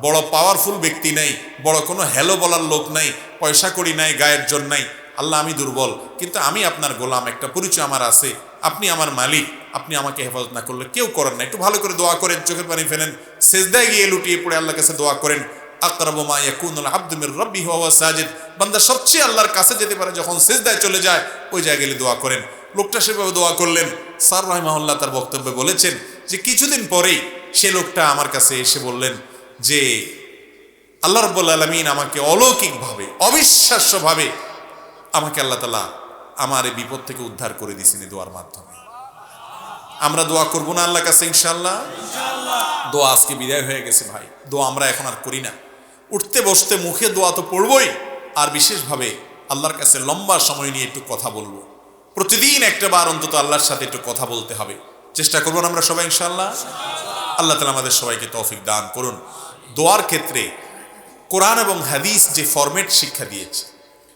বড় পাওয়ারফুল ব্যক্তি নাই, বড় কোনো হ্যালো বলার লোক নাই, পয়সা কড়ি নাই, গায়ের জোর নাই, আল্লাহ আমি দুর্বল, কিন্তু আমি আপনার গোলাম, একটা পরিচয় আমার আছে, আপনি আমার মালিক, আপনি আমাকে হেফাজত না করলে কেউ করেন না। একটু ভালো করে দোয়া করেন, চোখের পানি ফেলেন, সেজদায় গিয়ে লুটিয়ে পড়ে আল্লাহর কাছে দোয়া করেন। আকরাবু মা ইয়াকুনুল আবদু মির রাব্বিহি ওয়া হুয়া সাজিদ, বান্দা সবচেয়ে আল্লাহর কাছে যেতে পারে যখন সেজদায় চলে যায়, ওই জায়গায় গেলে দোয়া করেন। লোকটা সেভাবে দোয়া করলেন। স্যার রাহিমাহুল্লাহ তার বক্তব্যে বলেছেন যে কিছুদিন পরেই সে লোকটা আমার কাছে এসে বললেন যে আল্লাহ রাব্বুল আলামিন আমাকে অলৌকিকভাবে, অবিশ্বাস্যভাবে আমাকে আল্লাহ তাআলা আমার এই বিপদ থেকে উদ্ধার করে দিয়েছেন এই দোয়ার মাধ্যমে। আমরা দোয়া করবো না আল্লাহর কাছে ইনশাআল্লাহ? দোয়া আজকে বিদায় হয়ে গেছে ভাই, দোয়া আমরা এখন আর করি না। উঠতে বসতে মুখে দোয়া তো পড়বই, আর বিশেষভাবে আল্লাহর কাছে লম্বা সময় নিয়ে একটু কথা বলবো। প্রতিদিন একটা বার অন্তত আল্লাহর সাথে একটু কথা বলতে হবে, চেষ্টা করবো না আমরা সবাই ইনশাআল্লাহ? আল্লাহ তাআলা আমাদের সবাইকে তৌফিক দান করুন। দোয়ার ক্ষেত্রে কোরআন এবং হাদিস যে ফরম্যাট শিক্ষা দিয়েছে,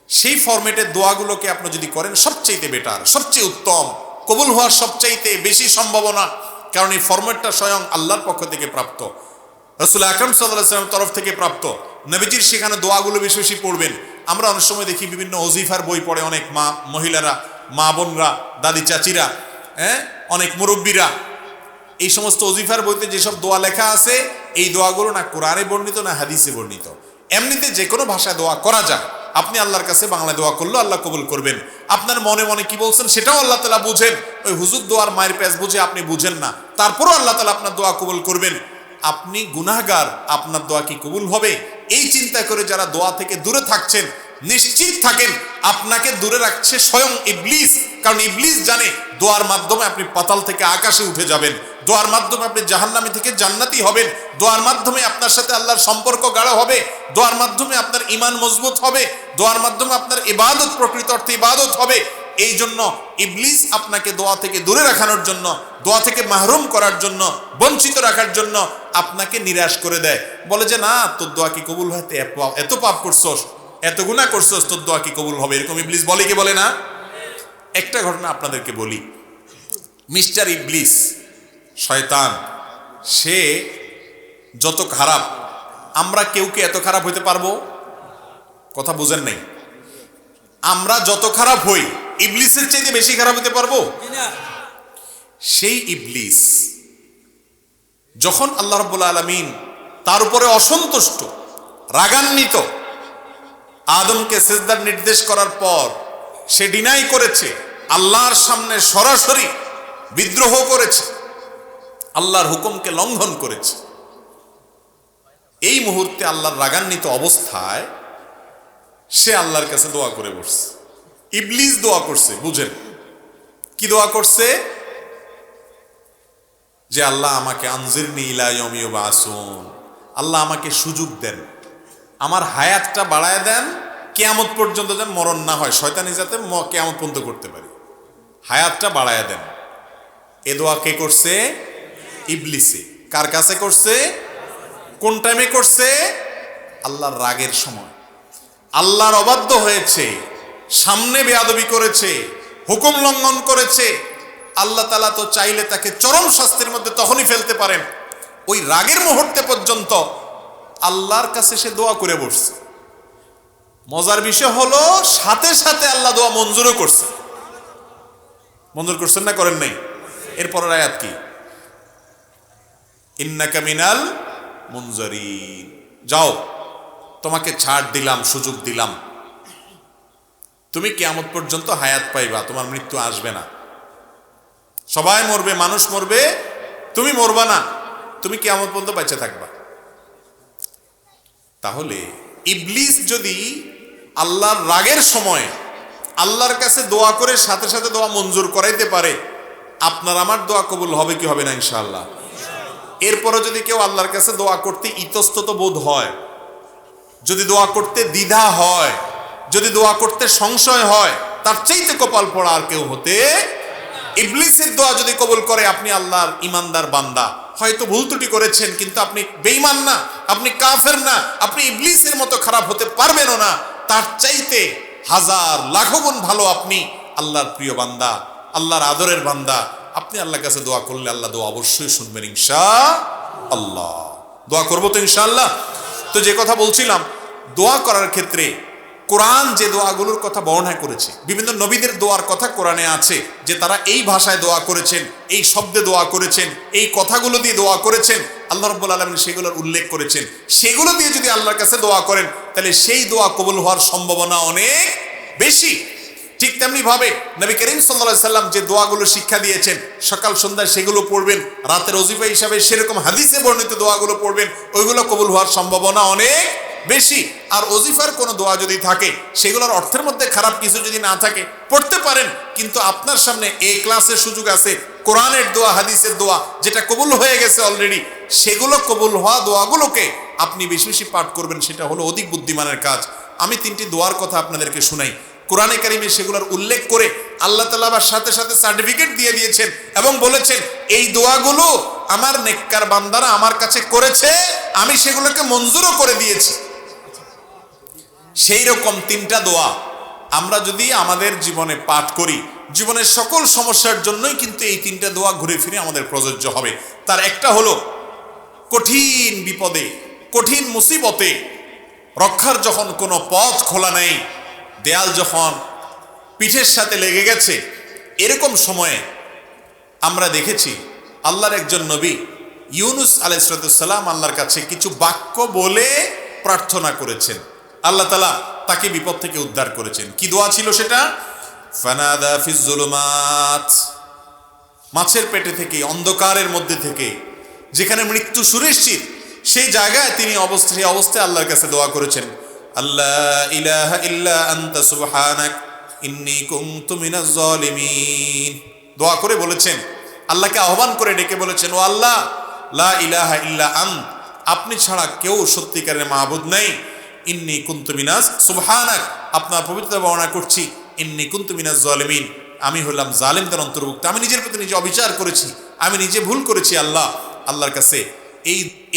সেই ফরম্যাটের দোয়াগুলোকে আপনি যদি করেন সবচেয়ে বেটার, সবচেয়ে উত্তম, কবুল হওয়ার সবচাইতে বেশি সম্ভাবনা, কারণ এই ফরম্যাটটা স্বয়ং আল্লাহর পক্ষ থেকে প্রাপ্ত, রাসূল আকরাম সাল্লাল্লাহু আলাইহি ওয়াসাল্লামের তরফ থেকে প্রাপ্ত। নবীজির সেখানে দোয়াগুলো বেশি বেশি পড়বেন। আমরা অনেক সময় দেখি বিভিন্ন ওজিফার বই পড়ে অনেক মহিলারা, মা বোনরা, দাদি চাচিরা, অনেক মুরব্বীরা, এই সমস্ত ওজিফার বইতে যেসব দোয়া লেখা আছে, এই দোয়াগুলো না কোরআনে বর্ণিত না হাদিসে বর্ণিত। এমনিতে যে কোনো ভাষায় দোয়া করা যায়, আপনি আল্লাহর কাছে বাংলা দোয়া করলেও আল্লাহ কবুল করবেন। আপনার মনে মনে কি বলছেন সেটাও আল্লাহ তাআলা বুঝেন, ওই হুজুর দোয়ার মায়ের প্যাচ বুঝে আপনি বুঝেন না, তারপরও আল্লাহ তাআলা আপনার দোয়া কবুল করবেন। আপনি গুনাহগার, আপনার দোয়া কি কবুল হবে? এই চিন্তা করে যারা দোয়া থেকে দূরে থাকছেন, নিশ্চিত থাকেন আপনাকে দূরে রাখছে স্বয়ং ইবলিস। কারণ ইবলিস জানে দোয়ার মাধ্যমে আপনি পাতাল থেকে আকাশে উঠে যাবেন, দোয়ার মাধ্যমে আপনি জাহান্নামী থেকে জান্নাতি হবেন, দোয়ার মাধ্যমে আপনার সাথে আল্লাহর সম্পর্ক গাঢ় হবে, দোয়ার মাধ্যমে আপনার ঈমান মজবুত হবে, দোয়ার মাধ্যমে আপনার ইবাদত প্রকৃত অর্থে ইবাদত হবে। এই জন্য ইবলিস আপনাকে দোয়া থেকে দূরে রাখানোর জন্য, দোয়া থেকে মাহরুম করার জন্য, বঞ্চিত রাখার জন্য আপনাকে নিরাশ করে দেয়, বলে যে না তোর দোয়া কি কবুল হতে, এত পাপ করছস, এত গুনাহ করছস, তোর দোয়া কি কবুল হবে? এরকম ইবলিস বলে কি বলে না? একটা ঘটনা আপনাদেরকে বলি। মিস্টার ইবলিস, শয়তান, সে যত খারাপ, আমরা কেউ কি এত খারাপ হইতে পারবো? কথা বুঝেন নাই? আমরা যত খারাপ হই ইবলিসের চাইতে বেশি খারাপ হতে পারবো? সেই ইবলিস যখন আল্লাহ রাব্বুল আলামিন তার উপরে অসন্তুষ্ট, রাগান্বিত, আদমকে সিজদার নির্দেশ করার পর সে ডিনাই করেছে, আল্লাহর সামনে সরাসরি বিদ্রোহ করেছে, আল্লাহর হুকুমকে লঙ্ঘন করেছে। এই মুহূর্তে আল্লাহর রাগান্বিত অবস্থায় সে আল্লাহর কাছে দোয়া করে বসছে। ইবলিস দোয়া করছে, বুঝেন কি দোয়া করছে? যে আল্লাহ আমাকে আনজিরনি ইলা ইয়াউমি ইউবআসুন, আল্লাহ আমাকে সুযোগ দেন, আমার হায়াতটা বাড়ায় দেন, কিয়ামত পর্যন্ত যেন মরণ না হয়, শয়তানি যাতে কিয়ামত পর্যন্ত করতে পারি, হায়াতটা বাড়ায় দেন। এ দোয়া কে করছে? ইবলিসে। কার কাছে করছে? কোন টাইমে করছে? আল্লাহর রাগের সময়। আল্লাহর অবাধ্য হয়েছে, সামনে বেয়াদবি করেছে, হুকুম লঙ্ঘন করেছে। আল্লাহ তাআলা তো চাইলে তাকে চরম শাস্তির মধ্যে তখনই ফেলতে পারেন। ওই রাগের মুহূর্তে পর্যন্ত আল্লাহর কাছে সে দোয়া করে বসছে। মজার বিষয় হলো সাথে সাথে আল্লাহ দোয়া মঞ্জুরও করছে। মঞ্জুর করছেন না করেন নাই? এরপরের আয়াত কি? ইন্নাকা মিনাল মুনজারিন, যাও তোমাকে ছাড় দিলাম, সুযোগ দিলাম, তুমি কিয়ামত পর্যন্ত হায়াত পাইবা, তোমার মৃত্যু আসবে না। সবাই মরবে, মানুষ মরবে, তুমি মরবা না, তুমি কিয়ামত পর্যন্ত বেঁচে থাকবা। তাহলে ইবলিস যদি আল্লাহর রাগের সময় আল্লাহর কাছে দোয়া করে সাথে সাথে দোয়া মঞ্জুর করাইতে পারে, আপনার আমার দোয়া কবুল হবে কি হবে না? ইনশাআল্লাহ। এরপরে যদি কেউ আল্লাহর কাছে দোয়া করতে ইতস্তত বোধ হয়, যদি দোয়া করতে দ্বিধা হয়, যদি দোয়া করতে সংশয় হয়, তার চাইতে কপাল পড়া আর কেউ হতে। ইবলিসের দোয়া যদি কবুল করে, আপনি আল্লাহর ইমানদার বান্দা, হয়তো ভুল ত্রুটি করেছেন কিন্তু আপনি বেঈমান না, আপনি কাফের না, আপনি ইবলিসের মতো খারাপ হতে পারবেনও না। তার চাইতে হাজার লাখো গুণ ভালো আপনি আল্লাহর প্রিয় বান্দা, আল্লাহর আদরের বান্দা। আপনি আল্লাহর কাছে দোয়া করলে আল্লাহ দোয়া অবশ্যই শুনবেন ইনশাআল্লাহ। দোয়া করবো তো ইনশাআল্লাহ। তো যে কথা বলছিলাম, দোয়া করার ক্ষেত্রে কোরআন যে দোয়াগুলোর কথা বর্ণনা করেছে, বিভিন্ন নবীদের দোয়ার কথা কোরআনে আছে, যে তারা এই ভাষায় দোয়া করেছেন, এই শব্দে দোয়া করেছেন, এই কথাগুলো দিয়ে দোয়া করেছেন, আল্লাহ রাব্বুল আলামিন সেগুলোর উল্লেখ করেছেন। সেগুলো দিয়ে যদি আল্লাহর কাছে দোয়া করেন, তাহলে সেই দোয়া কবুল হওয়ার সম্ভাবনা অনেক বেশি। ঠিক তেমনি ভাবে নবী করিম সাল্লাল্লাহু আলাইহি সাল্লাম যে দোয়াগুলো শিক্ষা দিয়েছেন, সকাল সন্ধ্যায় সেগুলো পড়বেন, রাতের ওজিফা হিসাবে সেরকম হাদিসে বর্ণিত দোয়াগুলো পড়বেন, ওইগুলো কবুল হওয়ার সম্ভাবনা অনেক বেশি। আর ওজিফার কোনো দোয়া যদি থাকে, সেগুলোর অর্থের মধ্যে খারাপ কিছু যদি না থাকে, পড়তে পারেন, কিন্তু আপনার সামনে এ ক্লাসের সুযোগ আছে, কোরআনের দোয়া, হাদিসের দোয়া যেটা কবুল হয়ে গেছে অলরেডি, সেগুলো কবুল হওয়া দোয়াগুলোকে আপনি বেশি বেশি পাঠ করবেন, সেটা হলো অধিক বুদ্ধিমানের কাজ। আমি তিনটি দোয়ার কথা আপনাদেরকে শুনাই। কোরআনে কারিমে সেগুলোর উল্লেখ করে আল্লাহ তাআলা আবার সাথে সাথে সার্টিফিকেট দিয়ে দিয়েছেন এবং বলেছেন, এই দোয়াগুলো আমার নেককার বান্দারা আমার কাছে করেছে, আমি সেগুলোকে মঞ্জুরও করে দিয়েছি। সেই রকম তিনটা দোয়া আমরা যদি আমাদের জীবনে পাঠ করি, জীবনের সকল সমস্যার জন্যই কিন্তু এই তিনটা দোয়া ঘুরে ফিরে আমাদের প্রযোজ্য হবে। তার একটা হলো, কঠিন বিপদে, কঠিন মুসিবতে রক্ষার যখন কোনো পথ খোলা নেই, দেয়াল যখন পিঠের সাথে লেগে গেছে, এরকম সময়ে আমরা দেখেছি আল্লাহর একজন নবী ইউনুস আলাইহিস সালাম আল্লাহর কাছে কিছু বাক্য বলে প্রার্থনা করেছেন। আল্লাহ তাআলা তাকে বিপদ থেকে উদ্ধার করেছেন। কি দোয়া ছিল সেটা? ফানাদা ফিজ জুলুমাত, মাছের পেটে থেকে, অন্ধকারের মধ্যে থেকে, যেখানে মৃত্যু সুনিশ্চিত, সেই জায়গায় তিনি অবস্থায় আল্লাহর কাছে দোয়া করেছেন, আল্লাহ ইলাহা ইল্লা আনতা সুবহানাক ইন্নী কুনতু মিনাজ জালিমিন। দোয়া করে বলেছেন, আল্লাহকে আহ্বান করে ডেকে বলেছেন, ও আল্লাহ, লা ইলাহা ইল্লা আন্ত, আপনি ছাড়া কেউ সত্যিকারের মাহবুদ নেই, ইন্নী কুনতু মিনাজ সুবহানাক, আপনার পবিত্রতা বর্ণনা করছি, ইন্নী কুনতু মিনাজ জালিমিন, আমি হলাম জালিমদের অন্তর্ভুক্ত, আমি নিজের প্রতি নিজে অবিচার করেছি, আমি নিজে ভুল করেছি। আল্লাহর কাছে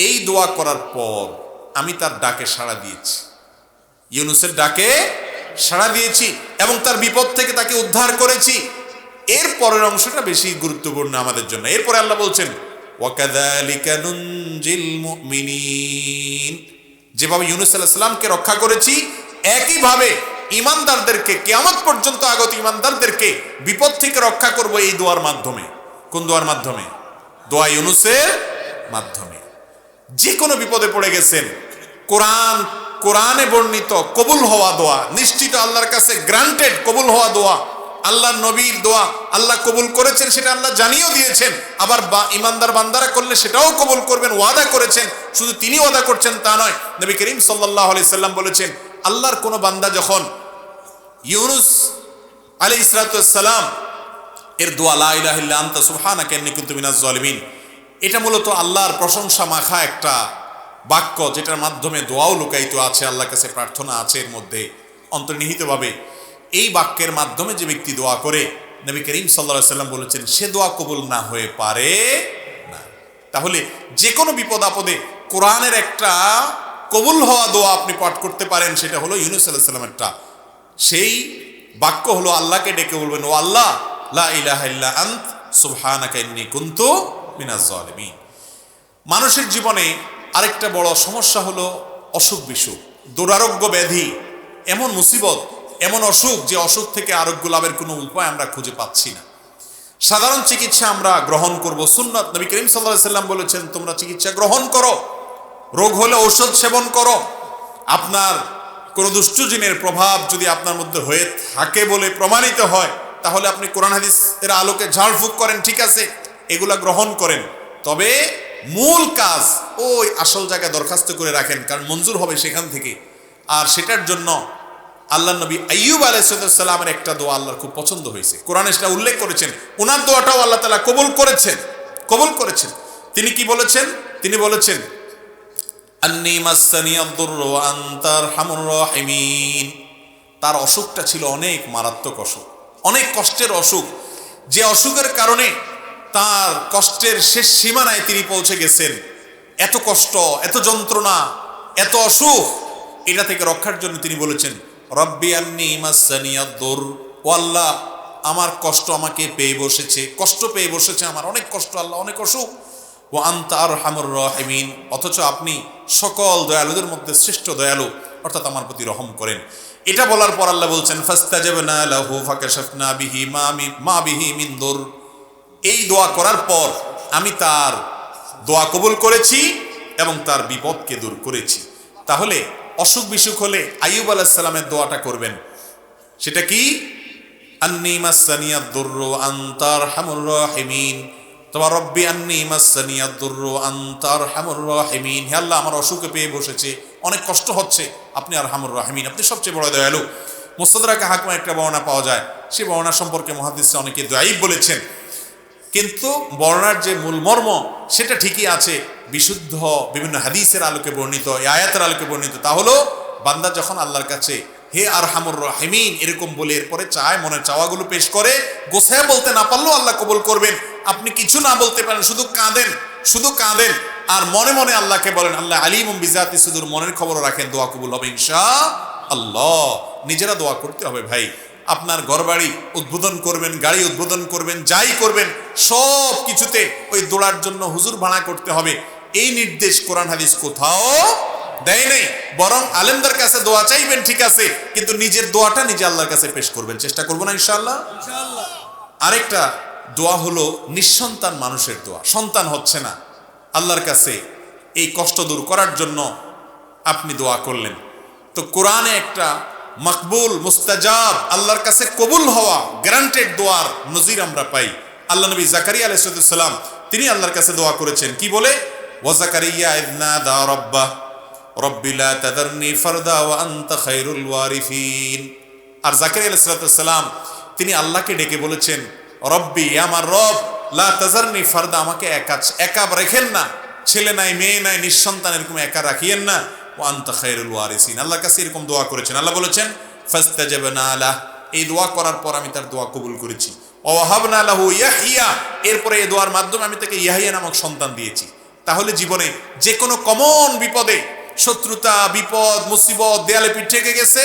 এই দোয়া করার পর আমি তার ডাকে সাড়া দিয়েছি, ইউনুসের ডাকে সাড়া দিয়েছি এবং তার বিপদ থেকে তাকে উদ্ধার করেছি। এর পরের অংশটা বেশি গুরুত্বপূর্ণ আমাদের জন্য। এরপরে আল্লাহ বলছেন, ওয়াকাযালিকা নুনজিল মুমিনিন, যেভাবে ইউনুস আলাইহিস সালামকে রক্ষা করেছি, একইভাবে ঈমানদারদেরকে, কিয়ামত পর্যন্ত আগত ঈমানদারদেরকে বিপদ থেকে রক্ষা করব এই দোয়ার মাধ্যমে। কোন দোয়ার মাধ্যমে? দোয়া ইউনুসের মাধ্যমে। যে কোনো বিপদে পড়ে গেছেন, কোরআনে বর্ণিত কবুল হওয়া দোয়া, নিশ্চিত আল্লাহর কাছে গ্রান্টেড কবুল হওয়া দোয়া, আল্লাহর নবীর দোয়া আল্লাহ কবুল করেছেন, সেটা আল্লাহ জানিয়েও দিয়েছেন। আবার ঈমানদার বান্দারা করলে সেটাও কবুল করবেন, ওয়াদা করেছেন। শুধু তিনি ওয়াদা করছেন তা নয়, নবী করিম সাল্লাল্লাহু আলাইহি সাল্লাম বলেছেন, আল্লাহর কোন বান্দা যখন ইউনুস আলাইহিস সালাম এর দোয়া, লা ইলাহা ইল্লা আনতা সুবহানাকা ইন্নী কুনতু মিনাজ জালিমিন, এটা মূলত আল্লাহর প্রশংসা মাখা একটা বাক্য, যেটার মাধ্যমে দোয়াও লুকায়িত আছে, আল্লাহর কাছে প্রার্থনা আছে এর মধ্যে অন্তর্নিহিতভাবে। এই বাক্যের মাধ্যমে যে ব্যক্তি দোয়া করে, নবী করিম সাল্লাল্লাহু আলাইহি সাল্লাম বলেছেন, সে দোয়া কবুল না হয়ে পারে না। তাহলে যে কোনো বিপদ আপদে কোরআনের একটা কবুল হওয়া দোয়া আপনি পাঠ করতে পারেন, সেটা হলো ইউনুস আলাইহিস সালামেরটা। সেই বাক্য হলো, আল্লাহকে ডেকে বলবেন, ও আল্লাহ, লা ইলাহা ইল্লা আন্ত সুবহানাকা ইন্নী কুনতু মিনাজ জালিমিন। মানুষের জীবনে আরেকটা বড় সমস্যা হলো অসুখ বিসুখ, দুরারোগ্য ব্যাধি, এমন মুসিবত, এমন অসুখ, যে অসুখ থেকে আরোগ্য লাভের কোনো উপায় আমরা খুঁজে পাচ্ছি না। সাধারণ চিকিৎসা আমরা গ্রহণ করব, সুন্নাত, নবী করিম সাল্লাল্লাহু আলাইহি সাল্লাম বলেছেন, তোমরা চিকিৎসা গ্রহণ করো, রোগ হলে ঔষধ সেবন করো, আপনার কোনো দুষ্টু জিনের প্রভাব যদি আপনার মধ্যে হয়ে থাকে বলে প্রমাণিত হয়, তাহলে আপনি কোরআন হাদিসের আলোকে ঝাড়ফুঁক করেন, ঠিক আছে, এগুলা গ্রহণ করেন, তবে মূল কাজ ওই আসল জায়গায় দরখাস্ত করে রাখেন, কারণ মঞ্জুর হবে সেখান থেকে। আর সেটার জন্য আল্লাহ নবী আইয়ুব আলাইহিস সালামের একটা দোয়া আল্লাহর খুব পছন্দ হয়েছে, কোরআনে সেটা উল্লেখ করেছেন। ওনার দোয়াটাও আল্লাহ তাআলা কবুল করেছেন। তিনি কি বলেছেন? তিনি বলেছেন, আন্নী মাসসানিয়াদ দুররু ওয়া আনতা আরহামুর রাহিমিন। তার অসুখটা ছিল অনেক মারাত্মক অসুখ, অনেক কষ্টের অসুখ, যে অসুখের কারণে তার কষ্টের শেষ সীমানায় তিনি পৌঁছে গেছেন। এত কষ্ট, এত যন্ত্রণা, এত অসুখ, এটা থেকে রক্ষার জন্য তিনি বলেছেন, রব্বি আন্নী মাসসানিয়াদ দুর, ও আল্লাহ আমার কষ্ট আমাকে পেয়ে বসেছে, কষ্ট পেয়ে বসেছে আমার, অনেক কষ্ট আল্লাহ, অনেক অসুখ। ও আনতা আরহামুর রাহিমিন, অথচ আপনি সকল দয়ালুদের মধ্যে শ্রেষ্ঠ দয়ালু, অর্থাৎ আমার প্রতি রহম করেন। এটা বলার পর আল্লাহ বলছেন, ফাস্তাজাবনা লাহু ফাকাশাফনা বিহি মা বিহি মিন দুর। এই দোয়া করার পর আমি তার দোয়া কবুল করেছি এবং তার বিপদকে দূর করেছি। তাহলে অসুখ বিসুখ হলে আইয়ুব আলাইহিস সালামের দোয়াটা করবেন। সেটা কি? আন্নী মাসসানিয়াদ দুররু আনতা আরহামুর রাহিমিন, তোমার রব্বি আন্নী মাসসানিয়াদ দুররু আনতা আরহামুর রাহিমিন। হে আল্লাহ, আমার অসুখে পেয়ে বসেছে, অনেক কষ্ট হচ্ছে, আপনি আরহামুর রাহিমিন, আপনি সবচেয়ে বড় দয়ালু। মুস্তাদরাকে হাকিমে একটা বর্ণনা পাওয়া যায়, সেই বর্ণনা সম্পর্কে মুহাদ্দিসরা অনেকে দাঈফ বলেছেন, কিন্তু বর্ণনার যে মূল মর্ম সেটা ঠিকই আছে, বিশুদ্ধ বিভিন্ন হাদিসের আলোকে বর্ণিত, এই আয়াতের আলোকে বর্ণিত। তা হলো বান্দা যখন আল্লাহর কাছে হে আরহামুর রাহিমিন এরকম বলে এরপরে চায়, মনের চাওয়াগুলো পেশ করে, গোছায় বলতে না পারলেও আল্লাহ কবুল করবেন। আপনি কিছু না বলতে পারেন, শুধু কাঁদেন আর মনে মনে আল্লাহকে বলেন, আল্লাহ আলিমুম বিজাতি সুদূর, মনের খবর রাখেন, দোয়া কবুল হবে ইনশাআল্লাহ। নিজেরা দোয়া করতে হবে ভাই। আপনার ঘরবাড়ি উদ্বোধন করবেন, গাড়ি উদ্বোধন করবেন, যাই করবেন, সব কিছুতে ওই দোড়ার জন্য হুজুর ভাড়া করতে হবে, এই নির্দেশ কোরআন হাদিস কোথাও দেয় নেই। বরং আলেমদের কাছে দোয়া চাইবেন, ঠিক আছে, কিন্তু নিজের দোয়াটা নিজে আল্লাহর কাছে পেশ করবেন। চেষ্টা করবো না ইনশাআল্লাহ? আরেকটা দোয়া হলো নিঃসন্তান মানুষের দোয়া, সন্তান হচ্ছে না, আল্লাহর কাছে এই কষ্ট দূর করার জন্য আপনি দোয়া করলেন। তো কোরআনে একটা মকবুল, মুস্তাজাব, আল্লাহর কাছে কবুল হওয়া গ্যারান্টেড দোয়ার নজির আমরা পাই। আল্লাহ নবী জাকারিয়া আলাইহিস সালাম তিনি আল্লাহর কাছে দোয়া করেছেন, কি বলে? ওয়া জাকারিয়া ইয নাদা রাব্বাহ রব্বি লা তাযারনি ফারদা ওয়া আনতা খায়রুল ওয়ারিসিন। আর জাকারিয়া আলাইহিস সালাম তিনি আল্লাহকে ডেকে বলেছেন, রব্বি, আমার রব, লা তাযারনি ফারদা, আমাকে একা রেখেন না, ছেলে নাই, মেয়ে নাই, নিঃসন্তান, এরকম একা রাখিয়েন না, ওয়া আনতা খায়রুল ওয়ারিসিন। আল্লাহর কাছে এরকম দোয়া করেছেন। আল্লাহ বলেছেন, ফাস্তাজাবনা লাহ, এই দোয়া করার পর আমি তার দোয়া কবুল করেছি। ওয়া ওয়াহাবনা লাহু ইয়াহইয়া, এরপরে এই দোয়ার মাধ্যমে আমি তাকে ইয়াহইয়া নামক সন্তান দিয়েছি। তাহলে জীবনে যে কোনো কমন বিপদে, শত্রুতা, বিপদ, মুসিবত, দেয়ালে পিঠ থেকে গেছে,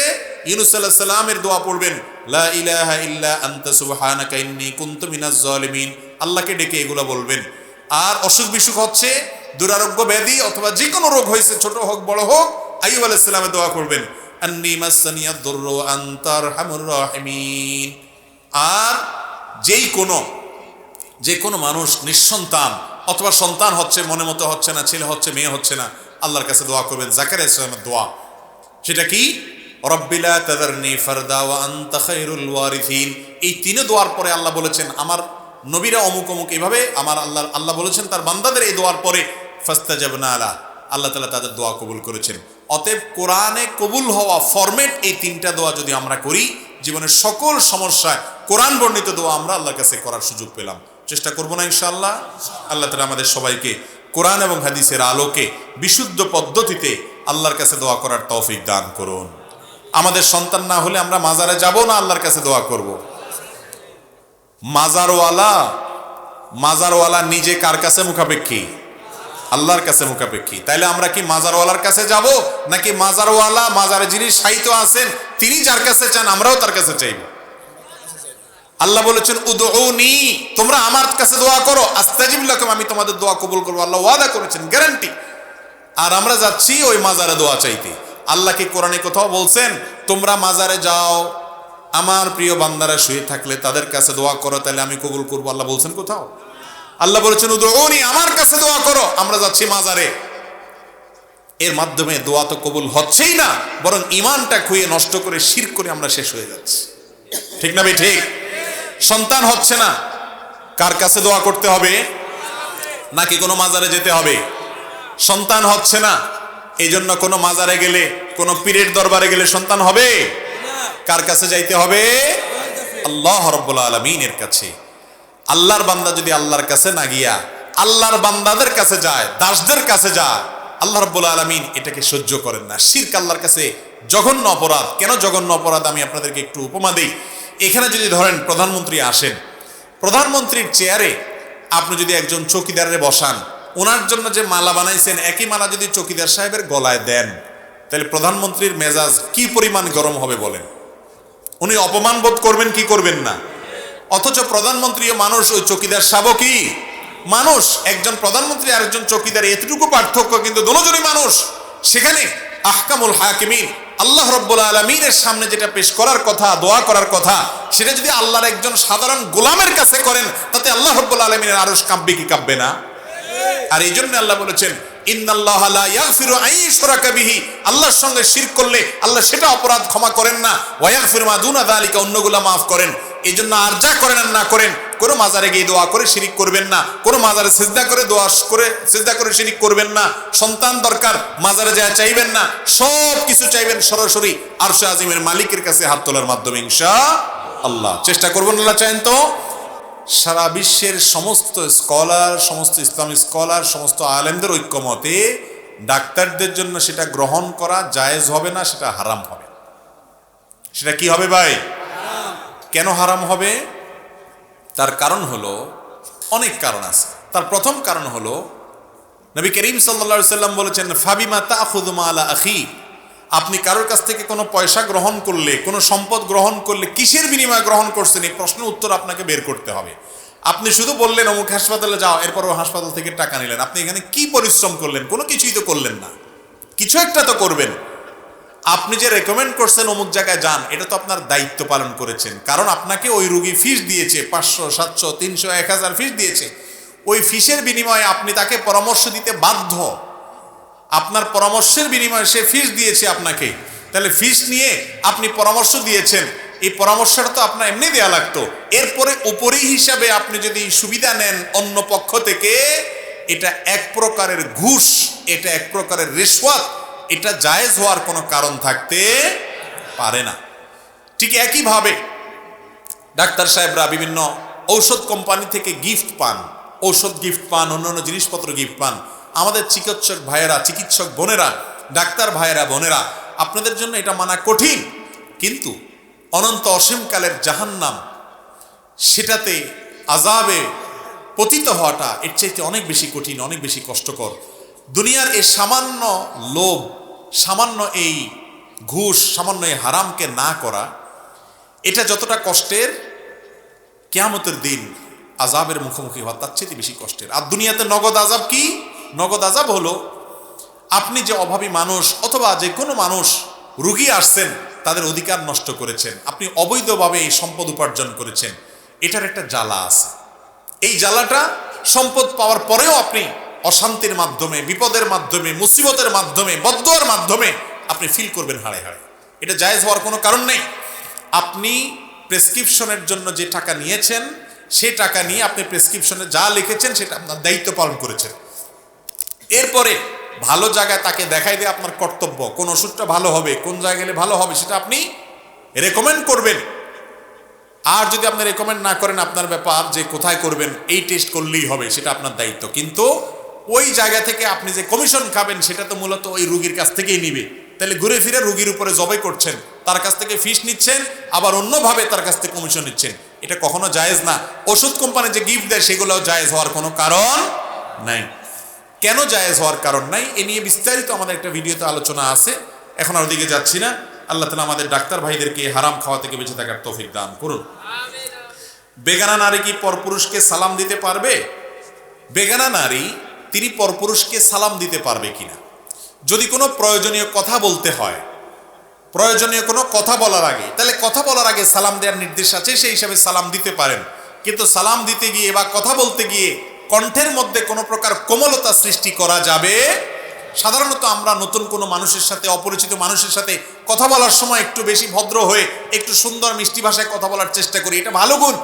ইউনূস আলাইহিস সালামের দোয়া পড়বেন, লা ইলাহা ইল্লা আনতা সুবহানাকা ইন্নী কুনতু মিনাজ জালিমিন। আল্লাহকে ডেকে এগুলো বলবেন। আর অসুখ বিসুখ হচ্ছে, দুরারোগ্য ব্যাধি অথবা যে কোনো রোগ হয়েছে, ছোট হোক বড় হোক, আইয়ুব আলাইহিস সালামের দোয়া করবেন, আন্নী মাসসানিয়াদ দুররু আনতা আরহামুর রাহিমিন। আর যে কোনো মানুষ নিঃসন্তান অথবা সন্তান হচ্ছে, মনে মতো হচ্ছে না, ছেলে হচ্ছে, মেয়ে হচ্ছে না, আল্লাহর কাছে দোয়া করবেন। জাকারিয়া আলাইহিস সালামের দোয়া সেটা কি? রব্বি লা তাযারনি ফারদা ওয়া আনতা খায়রুল ওয়ারিসিন। এই তিনে দোয়ার পরে আল্লাহ বলেছেন, আমার নবীরা অমুক অমুক, এভাবে আমার আল্লাহ বলেছেন তার বান্দাদের এই দোয়ার পরে, ফাস্তাজাবনা লাহ, আল্লাহ তাআলা তাদের দোয়া কবুল করেছেন। অতএব কোরআনে কবুল হওয়া ফরম্যাট এই তিনটা দোয়া যদি আমরা করি, জীবনের সকল সমস্যায় কোরআন বর্ণিত দোয়া আমরা আল্লাহর কাছে করার সুযোগ পেলাম। চেষ্টা করবো না ইনশাআল্লাহ? আল্লাহ তাআলা আমাদের সবাইকে কোরআন এবং হাদিসের আলোকে বিশুদ্ধ পদ্ধতিতে আল্লাহর কাছে দোয়া করার তৌফিক দান করুন। আমাদের সন্তান না হলে আমরা মাজারে যাব না, আল্লাহর কাছে দোয়া করব। মাজারওয়ালা নিজে কার কাছে মুখাপেক্ষী? আল্লাহর কাছে মুখাপেক্ষী। তাইলে আমরা কি মাজারওয়ালার কাছে যাব, নাকি মাজারওয়ালা, মাজারে যিনি শায়িত আছেন তিনি যার কাছে চান আমরাও তার কাছে চাইব? আল্লাহ বলেছেন, উদউনি, তোমরা আমার কাছে দোয়া করো, আস্তাজিব লাকুম, আমি তোমাদের দোয়া কবুল করবো। আল্লাহ ওয়াদা করেছেন, গ্যারান্টি। আর আমরা যাচ্ছি ওই মাজারে দোয়া চাইতে। আল্লাহ কি কোরআনে কোথাও বলছেন তোমরা মাজারে যাও, আমার প্রিয় বান্দারা শুয়ে থাকলে তাদের কাছে দোয়া করো, তাহলে আমি কবুল করবো? আল্লাহ বলছেন কোথাও? আল্লাহ বলেছেন, উদউনি, আমার কাছে দোয়া করো। আমরা যাচ্ছি মাজারে, এর মাধ্যমে দোয়া তো কবুল হচ্ছেই না, বরং ইমানটা খুইয়ে নষ্ট করে শিরক করে আমরা শেষ হয়ে যাচ্ছি। ঠিক না ভাই? ঠিক। সন্তান হচ্ছে না, কার কাছে দোয়া করতে হবে? নাকি কোনো মাজারে যেতে হবে? সন্তান হচ্ছে না, এই জন্য কোনো মাজারে গেলে, কোনো পীরের দরবারে গেলে সন্তান হবে? কার কাছে যাইতে হবে? আল্লাহ রাব্বুল আলামিনের কাছে। আল্লাহর বান্দা যদি আল্লাহর কাছে না গিয়া আল্লাহর বান্দাদের কাছে যায়, দাসদের কাছে যায়, আল্লাহ রাব্বুল আলামিন এটাকে সহ্য করেন না। শিরক আল্লাহর কাছে জঘন্য অপরাধ। কেন জঘন্য অপরাধ আমি আপনাদেরকে একটু উপমা দিই। এখানে যদি ধরেন প্রধানমন্ত্রী আসেন, প্রধানমন্ত্রীর চেয়ারে আপনি যদি একজন চৌকিদারে বসান, ওনার জন্য যে মালা বানাইছেন একই মালা যদি চৌকিদার সাহেবের গলায় দেন, তাহলে প্রধানমন্ত্রীর মেজাজ কি পরিমাণ গরম হবে বলেন? উনি অপমান বোধ করবেন কি করবেন না? অথচ প্রধানমন্ত্রীও মানুষ, ওই চৌকিদার সাহেবও কি মানুষ। একজন প্রধানমন্ত্রী আর একজন চৌকিদার এতটুকু পার্থক্য, কিন্তু দুজনই মানুষ। সেখানে আহকামুল হাকিমিন আল্লাহ রাব্বুল আলামিনের সামনে যেটা পেশ করার কথা, দোয়া করার কথা, সেটা যদি আল্লাহর একজন সাধারণ গোলামের কাছে করেন, তাতে আল্লাহ রাব্বুল আলামিনের আরশ কাঁপবে কি কাঁপবে না? আর এই জন্য আল্লাহ বলেছেন, ইন্নাল্লাহা লা ইয়াগফিরু আন ইউশরাকা বিহি, আল্লাহর সঙ্গে শিরক করলে আল্লাহ সেটা অপরাধ ক্ষমা করেন না, ওয়া ইয়াগফিরু মা দুনা যালিকা, অন্যগুলো মাফ করেন। এই জন্য আর যা করেন আর না করেন, কোনো মাজারে গিয়ে দোয়া করে শিরিক করবেন না, কোনো মাজারে সিজদা করে দোয়া করে সিজদা করে শিরিক করবেন না। সন্তান দরকার, মাজারে যায় চাইবেন না, সব কিছু চাইবেন সরাসরি আরশে আজিমের মালিকের কাছে হাত তোলার মাধ্যমে ইনশাআল্লাহ। চেষ্টা করবেন, আল্লাহ চাইেন তো। সারা বিশ্বের সমস্ত স্কলার, সমস্ত ইসলামী স্কলার, সমস্ত আলেমদের ঐক্যমতে ডাক্তারদের জন্য সেটা গ্রহণ করা জায়েজ হবে না, সেটা হারাম হবে। সেটা কি হবে ভাই? কেন হারাম হবে? তার কারণ হলো, অনেক কারণ আছে। তার প্রথম কারণ হলো, নবী করিম সাল্লাল্লাহু আলাইহি সাল্লাম বলেছেন, ফাবিমা তাখুযু মালা আখি, আপনি কারোর কাছ থেকে কোনো পয়সা গ্রহণ করলে, কোনো সম্পদ গ্রহণ করলে কিসের বিনিময়ে গ্রহণ করছেন, এই প্রশ্নের উত্তর আপনাকে বের করতে হবে। আপনি শুধু বললেন অমুক হাসপাতালে যাও, এরপর ও হাসপাতাল থেকে টাকা নিলেন, আপনি এখানে কি পরিশ্রম করলেন? কোনো কিছুই তো করলেন না। কিছু একটা তো করবেন। আপনি যে রেকমেন্ড করছেন অমুক জায়গায় যান, এটা তো আপনার দায়িত্ব পালন করেছেন, কারণ আপনাকে ওই রুগী ফিস দিয়েছে, 500, 700, 300, 1000 ফিস দিয়েছে। ওই ফিসের বিনিময়ে আপনি তাকে পরামর্শ দিতে বাধ্য। আপনার পরামর্শের বিনিময়ে সে ফিস দিয়েছে আপনাকে, তাহলে ফিস নিয়ে আপনি পরামর্শ দিয়েছেন, এই পরামর্শটা তো আপনার এমনি দেওয়া লাগতো। এরপরে উপরি হিসাবে আপনি যদি সুবিধা নেন অন্য পক্ষ থেকে, এটা এক প্রকারের ঘুষ, এটা এক প্রকারের রিশওয়াত, এটা জায়েজ হওয়ার কোনো কারণ থাকতে পারে না। ঠিক একইভাবে ডাক্তার সাহেবরা বিভিন্ন ঔষধ কোম্পানি থেকে গিফট পান, ঔষধ গিফট পান, অন্যান্য জিনিসপত্র গিফট পান। আমাদের চিকিৎসক ভাইয়েরা, চিকিৎসক বোনেরা, ডাক্তার ভাইয়েরা, বোনেরা, আপনাদের জন্য এটা মানা কঠিন, কিন্তু অনন্ত অসীমকালের জাহান্নাম, সেটাতে আযাবে পতিত হওয়াটা এর চাইতে অনেক বেশি কঠিন, অনেক বেশি কষ্টকর। দুনিয়ার এই সামান্য লোভ, সামান্য এই ঘুষ, সামান্য এই হারামকে না করা, এটা যতটা কষ্টের, কিয়ামতের দিন আযাবের মুখোমুখি হওয়া তার চেয়ে বেশি কষ্টের। আর দুনিয়াতে নগদ আযাব কি? নগদ আযাব হলো, আপনি যে অভাবী মানুষ অথবা যে কোনো মানুষ, রুগী আসছেন, তাদের অধিকার নষ্ট করেছেন, আপনি অবৈধভাবে এই সম্পদ উপার্জন করেছেন, এটার একটা জ্বালা আছে। এই জ্বালাটা সম্পদ পাওয়ার পরেও আপনি অশান্তির মাধ্যমে, বিপদের মাধ্যমে, মুসিবতের মাধ্যমে, বদদুয়ার মাধ্যমে আপনি ফিল করবেন হাড়ে হাড়ে। এটা জায়েজ হওয়ার কোনো কারণ নেই। আপনি প্রেসক্রিপশনের জন্য যে টাকা নিয়েছেন, সেই টাকা নিয়ে আপনি প্রেসক্রিপশনে যা লিখেছেন সেটা আপনার দায়িত্ব পালন করেছেন। এরপরে ভালো জায়গায় তাকে দেখাই দিয়ে আপনার কর্তব্য, কোন ওষুধটা ভালো হবে, কোন জায়গায় গেলে ভালো হবে, সেটা আপনি রেকমেন্ড করবেন। আর যদি আপনি রেকমেন্ড না করেন, আপনার ব্যাপার, যে কোথায় করবেন, এই টেস্ট করলেই হবে, সেটা আপনার দায়িত্ব। কিন্তু ওই জায়গা থেকে আপনি যে কমিশন খাবেন, সেটা তো মূলত ওই রুগীর কাছ থেকেই নিবে। তাহলে ঘুরে ফিরে রুগীর উপরে জবাই করছেন, তার কাছ থেকে ফিস নিচ্ছেন, আবার অন্যভাবে তার কাছ থেকে কমিশন নিচ্ছেন। এটা কখনো জায়েজ না। ওষুধ কোম্পানি যে গিফট দেয়, সেগুলোও জায়েজ হওয়ার কোনো কারণ নাই। কেন জায়েজ হওয়ার কারণ নাই, এ নিয়ে বিস্তারিত আমাদের একটা ভিডিওতে আলোচনা আছে, এখন আর ওদিকে যাচ্ছি না। আল্লাহ তাআলা আমাদের ডাক্তার ভাইদেরকে হারাম খাওয়া থেকে বেঁচে থাকার তৌফিক দান করুন। বেগানা নারী কি পরপুরুষকে সালাম দিতে পারবে? বেগানা নারী, তিনি পরপুরুষকে সালাম দিতে পারবে কিনা, যদি কোনো প্রয়োজনীয় কথা বলতে হয়, প্রয়োজনীয় কোনো কথা বলার আগে, তাহলে কথা বলার আগে সালাম দেওয়ার নির্দেশ আছে, সেই হিসাবে সালাম দিতে পারেন। কিন্তু সালাম দিতে গিয়ে বা কথা বলতে গিয়ে কণ্ঠের মধ্যে কোনো প্রকার কোমলতা সৃষ্টি করা যাবে, সাধারণত আমরা নতুন কোনো মানুষের সাথে, অপরিচিত মানুষের সাথে কথা বলার সময় একটু বেশি ভদ্র হয়ে একটু সুন্দর মিষ্টি ভাষায় কথা বলার চেষ্টা করি, এটা ভালো গুণ।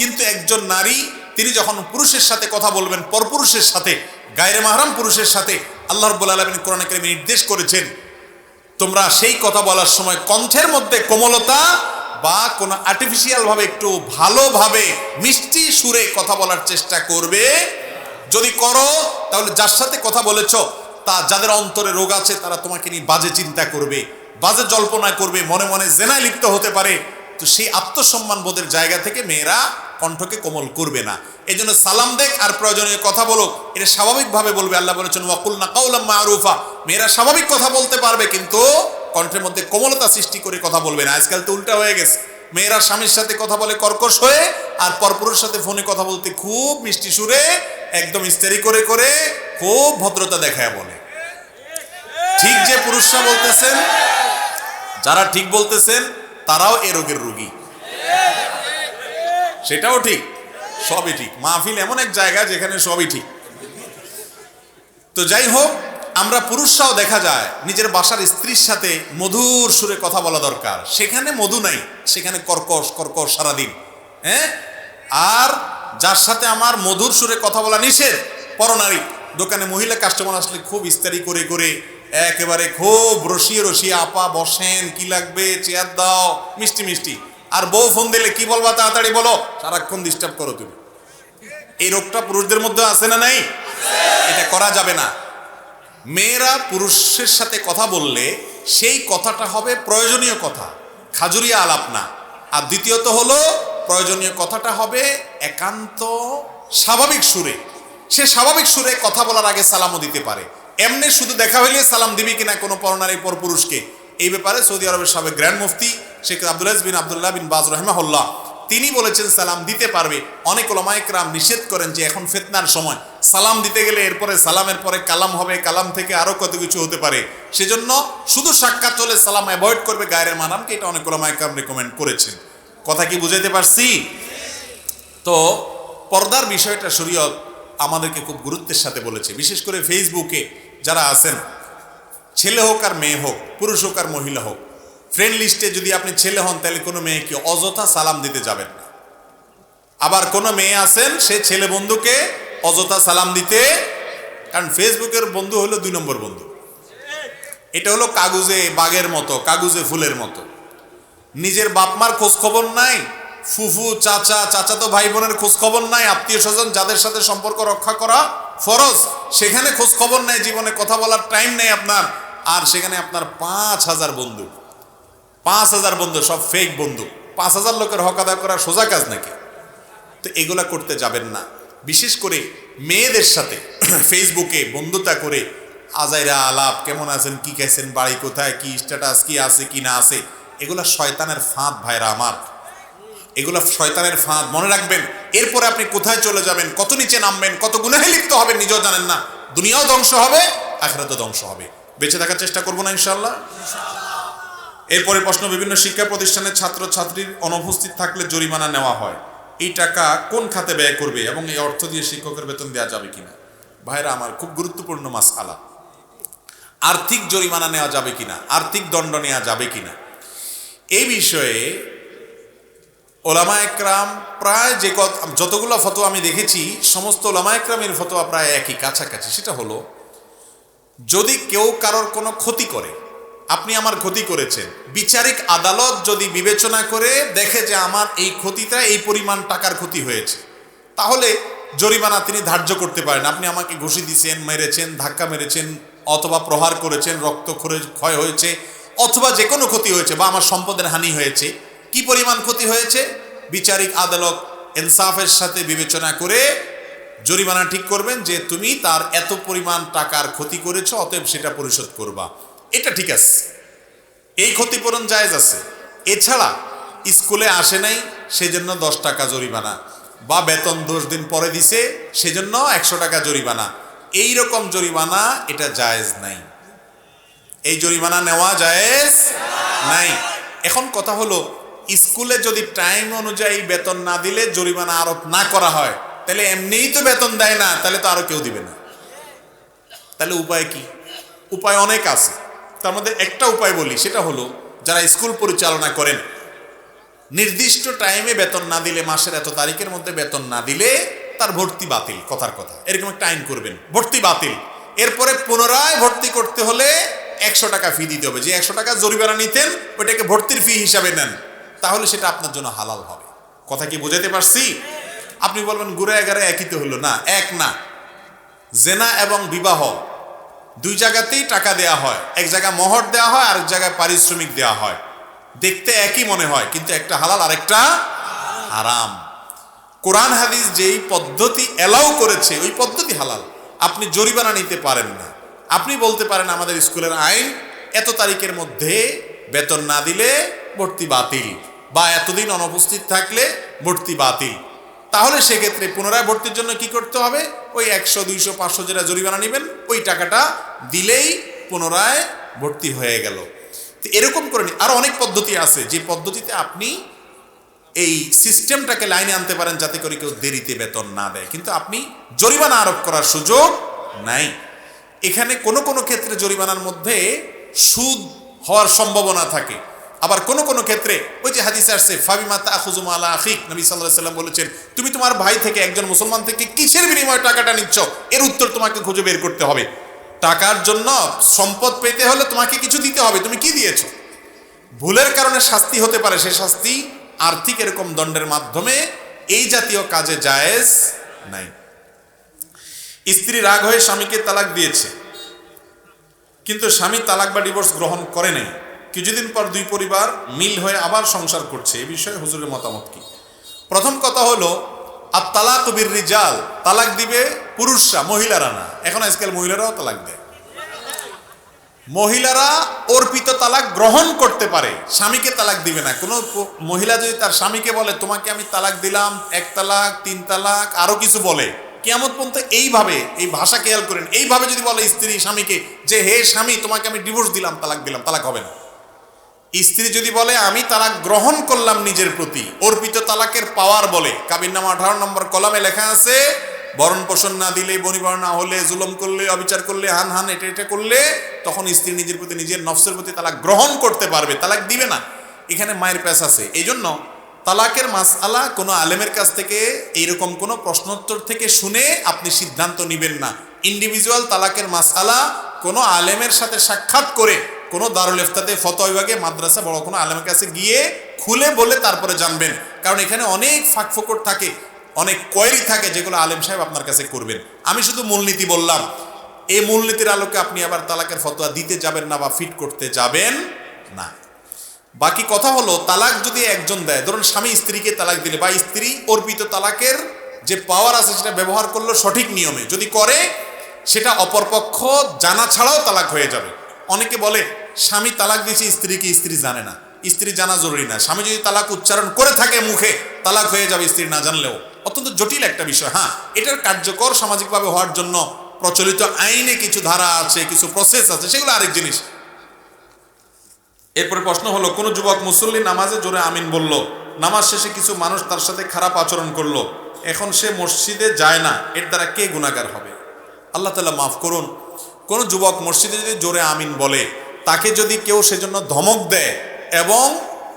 কিন্তু একজন নারী তিনি যখন পুরুষের সাথে কথা বলবেন, পরপুরুষের সাথে, গায়রে মাহরাম পুরুষের সাথে, আল্লাহ রাব্বুল আলামিন কোরআনে কারিমে নির্দেশ করেছেন তোমরা সেই কথা বলার সময় কণ্ঠের মধ্যে কোমলতা বা কোনো আর্টিফিশিয়াল ভাবে একটু ভালোভাবে মিষ্টি সুরে কথা বলার চেষ্টা করবে। যদি করো তাহলে যার সাথে কথা বলেছ তা যাদের অন্তরে রোগ আছে তারা তোমাকে নিয়ে বাজে চিন্তা করবে, বাজে জল্পনা করবে, মনে মনে জেনায় লিপ্ত হতে পারে। তো সেই আত্মসম্মান বোধের জায়গা থেকে মেয়েরা কণ্ঠকে কোমল করবে না। এই জন্য সালাম দেখ আর প্রয়োজনীয় কথা বলো, এটা স্বাভাবিকভাবে বলবে। আল্লাহ বলেছেন ওয়াকুলনা কাওলাম মারুফা, মেয়েরা স্বাভাবিক কথা বলতে পারবে কিন্তু কণ্ঠের মধ্যে কোমলতা সৃষ্টি করে কথা বলবে না। আজকাল তো উল্টা হয়ে গেছে, মেয়েরা স্বামীর সাথে কথা বলে কর্কশ হয়ে, আর পরপুরুষের সাথে ফোনে কথা বলতে খুব মিষ্টি সুরে একদম ইস্তেরি করে করে খুব ভদ্রতা দেখায় বলে। ঠিক যে পুরুষরা বলতেছেন, যারা ঠিক বলতেছেন তারাও এ রোগের রোগী, সেটাও ঠিক, সবই ঠিক। মাহফিল এমন এক জায়গা যেখানে সবই ঠিক। তো যাই হোক, আমরা পুরুষরাও দেখা যায় নিজের বাসার স্ত্রীর সাথে মধুর সুরে কথা বলা দরকার। সেখানে মধু নাই, সেখানে কর্কশ কর্কশ সারাদিন। হ্যাঁ, আর যার সাথে আমার মধুর সুরে কথা বলা নিষেধ, পরনারী। দোকানে মহিলা কাস্টমার আসলে খুব ইস্তারি করে করে একেবারে খুব রসিয়ে রসিয়ে, আপা বসেন, কি লাগবে, চেয়ার দাও, মিষ্টি মিষ্টি। আর বউ ফোন দিলে কি বলবা, তাড়াতাড়ি বলো, সারাক্ষণ ডিস্টার্ব করো তুমি। এই রোগটা পুরুষদের মধ্যে আছে না নাই? এটা করা যাবে না। মেয়েরা পুরুষের সাথে কথা বললে সেই কথাটা হবে প্রয়োজনীয় কথা, খাজুরিয়া আলাপ না। আর দ্বিতীয়ত হলো প্রয়োজনীয় কথাটা হবে একান্ত স্বাভাবিক সুরে। সে স্বাভাবিক সুরে কথা বলার আগে সালামও দিতে পারে। এমনি শুধু দেখা হইলে সালাম দিবি কিনা কোনো পরনারী পরপুরুষকে, এই ব্যাপারে সৌদি আরবের সাবেক গ্র্যান্ড মুফতি শেখ আব্দুল আজিজ বিন আব্দুল্লাহ বিন বাজ রাহিমাহুল্লাহ তিনি বলেছেন সালাম দিতে পারবে। অনেক ওলামায়ে কেরাম নিষেধ করেন যে এখন ফিতনার সময় সালাম দিতে গেলে এরপরে সালামের পরে কালাম হবে, কালাম থেকে আরো কত কিছু হতে পারে, সেজন্য শুধু সাক্ষাৎ হলে সালাম অ্যাভয়েড করবে গায়রে মাহরামকে। এটা অনেক ওলামায়ে কেরাম রেকমেন্ড করেছেন। কথা কি বুঝাইতে পারছি? তো পর্দার বিষয়টা শরীয়ত আমাদেরকে খুব গুরুত্বের সাথে বলেছে। বিশেষ করে ফেসবুকে যারা আছেন, ছেলে হোক আর মেয়ে হোক, পুরুষ হোক আর মহিলা হোক, ফ্রেন্ড লিস্টে যদি আপনি ছেলে হন তাহলে কোনো মেয়েকে অযথা সালাম দিতে যাবেন না। আবার কোনো মেয়ে আছেন সে ছেলে বন্ধুকে অযথা সালাম দিতে, কারণ ফেসবুকের বন্ধু হলো 2 নম্বর বন্ধু। এটা হলো কাগজে বাঘের মতো, কাগজে ফুলের মতো। নিজের বাপমার খোঁজ খবর নাই, ফুফু চাচা, চাচাতো ভাই বোনের খোঁজ খবর নাই, আত্মীয় স্বজন যাদের সাথে সম্পর্ক রক্ষা করা ফরজ সেখানে খোঁজ খবর নেই, জীবনে কথা বলার টাইম নেই আপনার। আর সেখানে আপনার 5000 বন্ধু, 5000 বন্ধু, সব ফেক বন্ধু। 5000 লোকের হক আদায় করা সোজা কাজ নাকি? তো এগুলা করতে যাবেন না। বিশেষ করে মেয়েদের সাথে ফেসবুকে বন্ধুতা করে আজাইরা আলাপ, কেমন আছেন, কি খাইছেন, বাড়ি কোথায়, কি স্ট্যাটাস, কি আছে কি না আছে, এগুলা শয়তানের ফাঁদ ভাইরা আমার, এগুলা শয়তানের ফাঁদ। মনে রাখবেন, এরপরে আপনি কোথায় চলে যাবেন, কত নিচে নামবেন, কত গুনাহে লিপ্ত হবেন নিজেও জানেন না। দুনিয়াও ধ্বংস হবে, আখিরাতও ধ্বংস হবে। বেঁচে থাকার চেষ্টা করবো না ইনশাআল্লাহ। এরপরে প্রশ্ন, বিভিন্ন শিক্ষা প্রতিষ্ঠানের ছাত্র ছাত্রীর অনুপস্থিত থাকলে জরিমানা নেওয়া হয়, এই টাকা কোন খাতে ব্যয় করবে এবং এই অর্থ দিয়ে শিক্ষকের বেতন দেওয়া যাবে কিনা? ভাইরা আমার, খুব গুরুত্বপূর্ণ মাসআলা। আর্থিক জরিমানা নেওয়া যাবে কিনা, আর্থিক দণ্ড নেওয়া যাবে কিনা, এই বিষয়ে ওলামায়ে কেরাম প্রায় যতগুলো ফতোয়া আমি দেখেছি সমস্ত ওলামায়ে কেরামের ফতোয়া প্রায় একই, কাছাকাছি। সেটা হলো, যদি কেউ কারোর কোনো ক্ষতি করে, আপনি আমার ক্ষতি করেছেন, বিচারিক আদালত যদি বিবেচনা করে দেখে যে আমার এই ক্ষতিটা এই পরিমাণ টাকার ক্ষতি হয়েছে, তাহলে জরিমানা তিনি ধার্য করতে পারেন। আপনি আমাকে ঘুষি দিয়েছেন, মেরেছেন, ধাক্কা মেরেছেন, অথবা প্রহার করেছেন, রক্ত ক্ষয় হয়েছে, অথবা যে কোনো ক্ষতি হয়েছে, বা আমার সম্পদের হানি হয়েছে, কি পরিমাণ ক্ষতি হয়েছে বিচারিক আদালত ইনসাফের সাথে বিবেচনা করে জরিমানা ঠিক করবেন যে তুমি তার এত পরিমাণ টাকার ক্ষতি করেছো, অতএব সেটা পরিশোধ করবা। এটা ঠিক আছে, এই ক্ষতিপূরণ জায়েজ আছে। এছাড়া স্কুলে আসে নাই সেজন্য 10 টাকা জরিমানা, বা বেতন 10 দিন পরে দিছে সেজন্য 100 টাকা জরিমানা, এই রকম জরিমানা এটা জায়েজ নাই। এই জরিমানা নেওয়া জায়েজ নাই। এখন কথা হলো, স্কুলে যদি টাইম অনুযায়ী বেতন না দিলে জরিমানা আরোপ না করা হয়, তাহলে এমনিই তো বেতন দেয় না, তাহলে তো আরো কেউ দিবে না। তাহলে উপায় কি? উপায় অনেক আছে, তার মধ্যে একটা উপায় বলি, সেটা হলো যারা স্কুল পরিচালনা করেন, নির্দিষ্ট টাইমে বেতন না দিলে, মাসের এত তারিখের মধ্যে বেতন না দিলে তার ভর্তি বাতিল, কথার কথা, এরকম একটা আইন করবেন, ভর্তি বাতিল। এরপরে পুনরায় ভর্তি করতে হলে 100 টাকা ফি দিতে হবে। যে 100 টাকা জরিমানা নিতেন ওইটাকে ভর্তির ফি হিসাবে নেন, তাহলে সেটা আপনার জন্য হালাল হবে। কথা কি বোঝাতে পারছি? আপনি বলবেন ঘুরে এগারে একই তো হলো, না, এক না। জেনা এবং বিবাহ দুই জায়গাতেই টাকা দেয়া হয়, এক জায়গায় মোহর দেওয়া হয়, আরেক জায়গায় পারিশ্রমিক দেওয়া হয়। দেখতে একই মনে হয়, কিন্তু একটা হালাল আরেকটা হারাম। কোরআন হাদিস যেই পদ্ধতি এলাও করেছে ওই পদ্ধতি হালাল। আপনি জরিমানা নিতে পারেন না। আপনি বলতে পারেন আমাদের স্কুলের আইন এত তারিখের মধ্যে বেতন না দিলে ভর্তি বাতিল, বা এতদিন অনুপস্থিত থাকলে ভর্তি বাতিল। তাহলে সেক্ষেত্রে পুনরায় ভর্তির জন্য কি করতে হবে? ওই 100, 200, 500 যেটা জরিমানা নেবেন ওই টাকাটা দিলেই পুনরায় ভর্তি হয়ে গেল। তো এরকম করে আরো অনেক পদ্ধতি আছে, যে পদ্ধতিতে আপনি এই সিস্টেমটাকে লাইনে আনতে পারেন যাতে করে কেউ দেরিতে বেতন না দেয়, কিন্তু আপনি জরিমানা আরোপ করার সুযোগ নাই। এখানে কোনো কোনো ক্ষেত্রে জরিমানার মধ্যে সুদ হওয়ার সম্ভাবনা থাকে, আবার কোনো কোনো ক্ষেত্রে ওই যে হাদিসে আসছে ফাবিমা তাখুযু মালা আখিক, নবী সাল্লাল্লাহু আলাইহি ওয়াসাল্লাম বলেছেন তুমি তোমার ভাই থেকে, একজন মুসলমান থেকে কিসের বিনিময়ে টাকাটা নিচ্ছ, এর উত্তর তোমাকে খুঁজে বের করতে হবে। টাকার জন্য সম্পদ পেতে হলে তোমাকে কিছু দিতে হবে, তুমি কি দিয়েছো? ভুলের কারণে শাস্তি হতে পারে, সে শাস্তি আর্থিক এরকম দণ্ডের মাধ্যমে এই জাতীয় কাজে জায়েজ নাই। স্ত্রী রাগ হয়ে স্বামীকে তালাক দিয়েছে, কিন্তু স্বামী তালাক বা ডিভোর্স গ্রহণ করে নাই, কিছুদিন পর দুই পরিবার মিল হয়ে আবার সংসার করছে, এই বিষয়ে হুজুরের মতামত কি? প্রথম কথা হলো আর তালাক বির রিজাল, তালাক দিবে পুরুষরা, মহিলারা না। এখন আজকাল মহিলারাও তালাক দেয়। মহিলারা অর্পিত তালাক গ্রহণ করতে পারে, স্বামীকে তালাক দিবে না। কোনো মহিলা যদি তার স্বামীকে বলে তোমাকে আমি তালাক দিলাম, 1 তালাক, 3 তালাক, আরো কিছু বলে, কিয়ামত পর্যন্ত এইভাবে, এই ভাষা খেয়াল করেন, এইভাবে যদি বলে স্ত্রী স্বামীকে যে হে স্বামী তোমাকে আমি ডিভোর্স দিলাম, তালাক দিলাম, তালাক হবে না। স্ত্রী যদি বলে আমি তালাক গ্রহণ করলাম নিজের প্রতি, অর্পিত তালাকের পাওয়ার বলে, কাবিননামা 18 নম্বর কলামে লেখা আছে বরণ পোষণ না দিলে, বনিবর না হলে, জুলুম করলে, অবিচার করলে, হান এটা করলে, তখন স্ত্রী নিজের প্রতি, নিজের নফসের প্রতি তালাক গ্রহণ করতে পারবে, তালাক দিবে না। এখানে মায়ের প্যাচ আছে। এই জন্য তালাকের মাসআলা কোনো আলেমের কাছ থেকে এইরকম কোনো প্রশ্নোত্তর থেকে শুনে আপনি সিদ্ধান্ত নেবেন না। ইন্ডিভিজুয়াল তালাকের মাসআলা কোনো আলেমের সাথে সাক্ষাৎ করে, কোনো দারুল ইফতাতে, ফতোয়া বিভাগে, মাদ্রাসা, বড় কোনো আলেমের কাছে গিয়ে খুলে বলে তারপরে জানবেন। কারণ এখানে অনেক ফাঁকফোকর থাকে, অনেক কোয়েরি থাকে, যেগুলো আলেম সাহেব আপনার কাছে করবেন। আমি শুধু মূলনীতি বললাম, এই মূলনীতির আলোকে আপনি আবার তালাকের ফতোয়া দিতে যাবেন না বা ফিট করতে যাবেন না। বাকি কথা হলো তালাক যদি একজন দেয়, ধরুন স্বামী স্ত্রীকে তালাক দিলে, বা স্ত্রী অর্পিত তালাকের যে পাওয়ার আছে সেটা ব্যবহার করলো সঠিক নিয়মে, যদি করে সেটা অপরপক্ষ জানা ছাড়াও তালাক হয়ে যাবে। অনেকে বলে স্বামী তালাক দিয়েছে স্ত্রীকে, স্ত্রী জানে না। স্ত্রী জানা জরুরি না, স্বামী যদি তালাক উচ্চারণ করে থাকে মুখে, তালাক হয়ে যাবে স্ত্রী না জানলেও। অত্যন্ত জটিল একটা বিষয়। হ্যাঁ, এটার কার্যকর সামাজিকভাবে হওয়ার জন্য প্রচলিত আইনে কিছু ধারা আছে, কিছু প্রসেস আছে, সেগুলো আরেক জিনিস। এরপরে প্রশ্ন হলো, কোন যুবক মুসল্লি নামাজে জোরে আমিন বলল, নামাজ শেষে কিছু মানুষ তার সাথে খারাপ আচরণ করলো, এখন সে মসজিদে যায় না, এর দ্বারা কে গুনাহগার হবে? আল্লাহ তাআলা মাফ করুন। কোন যুবক মসজিদে যদি জোরে আমিন বলে, তাকে যদি কেউ সেজন্য ধমক দেয় এবং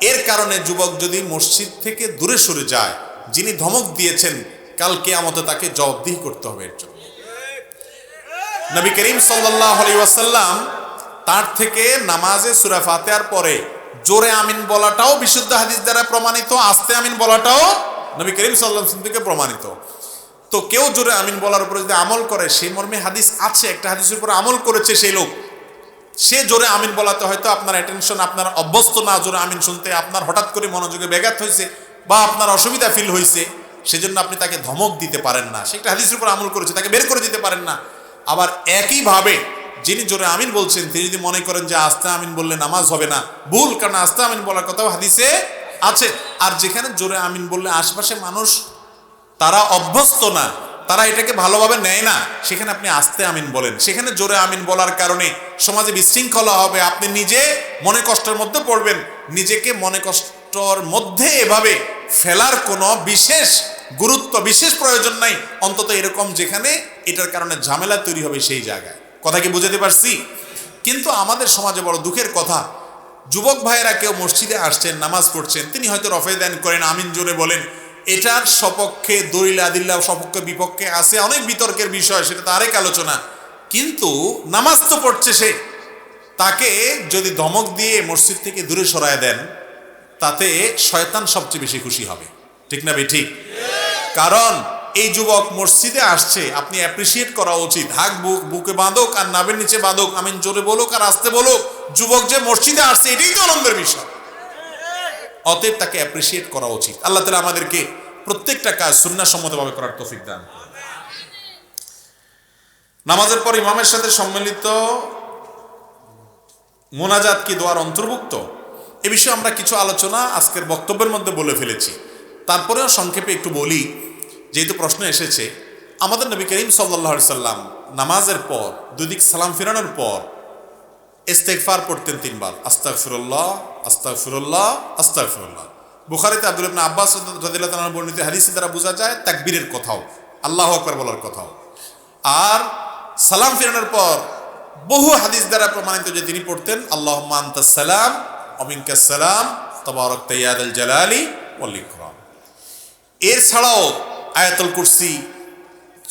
এর কারণে যুবক যদি মসজিদ থেকে দূরে সরে যায়, যিনি ধমক দিয়েছেন কাল কিয়ামতে তাকে জবাবদিহি করতে হবে এর জন্য। নবী করিম সাল্লাল্লাহু আলাইহি ওয়াসাল্লাম তার থেকে নামাজে সূরা ফাতিহার পরে জোরে আমিন বলাটাও বিশুদ্ধ হাদিস দ্বারা প্রমাণিত, আস্তে আমিন বলাটাও নবী করিম সাল্লাল্লাহু আলাইহি ওয়াসাল্লাম থেকে প্রমাণিত। তো কেউ জোরে আমিন বলার উপরে যদি আমল করে, সেই মর্মে হাদিস আছে, একটা হাদিসের উপর আমল করেছে সেই লোক, সে জোরে আমিন বলাতে হয়তো আপনার অ্যাটেনশন, আপনার অভ্যস্ত না জোরে আমিন শুনতে, আপনার হঠাৎ করে মনোযোগে ব্যাঘাত হয়েছে বা আপনার অসুবিধা ফিল হয়েছে, সেজন্য আপনি তাকে ধমক দিতে পারেন না। সে একটা হাদিসের উপর আমল করেছে, তাকে বের করে দিতে পারেন না। আবার একইভাবে যিনি জোরে আমিন বলছেন তিনি যদি মনে করেন যে আস্তে আমিন বললে নামাজ হবে না, ভুল, কারণ আস্তে আমিন বলার কথাও হাদিসে আছে। আর যেখানে জোরে আমিন বললে আশপাশে মানুষ তারা অভ্যস্ত না, তারা এটাকে ভালোভাবে নেয় না, সেখানে আপনি আস্তে আমিন বলেন। সেখানে জোরে আমিন বলার কারণে সমাজে বিশৃঙ্খলা হবে, আপনি নিজে মনে কষ্টের মধ্যে পড়বেন। নিজেকে মনে কষ্টর মধ্যে এভাবে ফেলার কোনো বিশেষ গুরুত্ব, বিশেষ প্রয়োজন নাই, অন্তত এরকম যেখানে এটার কারণে ঝামেলা তৈরি হবে সেই জায়গায়। কথা কি বুঝাতে পারছি? কিন্তু আমাদের সমাজে বড় দুঃখের কথা, যুবক ভাইয়েরা কেউ মসজিদে আসছেন, নামাজ পড়ছেন, তিনি হয়তো রফে দান করেন, আমিন জোরে বলেন, এটার সপক্ষে দলিল আদিল্লাহ সপক্ষে বিপক্ষে আছে, অনেক বিতর্কের বিষয়, সেটা তো আরেক আলোচনা। কিন্তু নামাজ তো পড়ছে সে, তাকে যদি ধমক দিয়ে মসজিদ থেকে দূরে সরায় দেন, তাতে শয়তান সবচেয়ে বেশি খুশি হবে। ঠিক না ভাই? ঠিক। কারণ এই যুবক মসজিদে আসছে, আপনি অ্যাপ্রিসিয়েট করা উচিত। হাক বুকে বাঁধক আর নাবের নিচে বাঁধক, আমিন জোরে বলুক আর আস্তে বলুক, যুবক যে মসজিদে আসছে এটাই তো আনন্দের বিষয়। অতএব তাকে অ্যাপ্রিসিয়েট করা উচিত। আল্লাহ তাআলা আমাদেরকে প্রত্যেকটা কাজ সুন্নাহ সম্মতভাবে করার তৌফিক দান করুন। নামাজের পর ইমামের সাথে সম্মিলিত মোনাজাত কি দোয়ার অন্তর্ভুক্ত? এ বিষয়ে আমরা কিছু আলোচনা আজকের বক্তব্যের মধ্যে বলে ফেলেছি, তারপরেও সংক্ষেপে একটু বলি, যেহেতু প্রশ্ন এসেছে। আমাদের নবী করিম সাল্লাল্লাহু আলাইহি সাল্লাম নামাজের পর দুদিক সালাম ফিরানোর পর ইস্তেগফার পড়তেন 3 বার, আস্তাগফিরুল্লাহ আস্তাগফিরুল্লাহ আস্তাগফিরুল্লাহ। বুখারীতে আব্দুল্লাহ ইবনে আব্বাস রাদিয়াল্লাহু তাআলা বর্ণিত হাদিস দ্বারা বোঝা যায় তাকবীরের কথাও, আল্লাহু আকবার বলার কথাও। আর সালাম ফিরানোর পর বহু হাদিস দ্বারা প্রমাণিত যে তিনি পড়তেন আল্লাহুম্মা আনতাস সালাম ওয়া মিনকাস সালাম তাবারাকতা ইয়া যাল জালালি ওয়াল ইকরাম। এর ছাড়াও আয়াতুল কুরসি,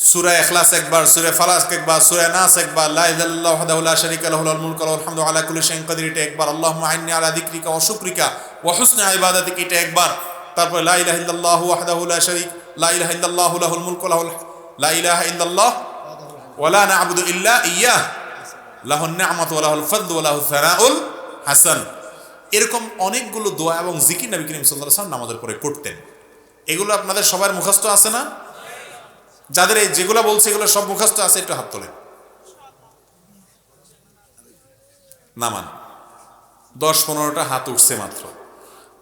সূরা ইখলাস একবার, সূরা ফালাক একবার, সূরা নাস একবার, লা ইলাহা ইল্লাল্লাহু ওয়াহদাহু লা শারীকা লাহু লাহুল মুলকু ওয়া লাহুল হামদু আলা কুল্লি শাইইন কাদির এটা একবার, আল্লাহুম্মা আইন্নি আলা যিকরিকা ওয়া শুকরিকা ওয়া হুসনি ইবাদাতিকা এটা একবার। তারপর লা ইলাহা ইল্লাল্লাহু ওয়াহদাহু লা শারীক লা ইলাহা ইল্লাল্লাহু লাহুল মুলকু লা ইলাহা ইল্লাল্লাহ ওয়া লা না'বুদু ইল্লা ইয়্যাহ লাহুন নি'মাতু ওয়া লাহুল ফাদলু ওয়া লাহু সানাউল হাসান। এরকম অনেকগুলো দোয়া এবং জিকির নবী করিম সাল্লাল্লাহু আলাইহি ওয়াসাল্লাম নামাজের পরে করতেন। এগুলো আপনাদের সবার মুখস্থ আছে না? যাদের এই যেগুলো বলছে এগুলো সব মুখস্থ আছে একটু হাত তোলেন। নামান 10-15টা হাত উঠছে মাত্র।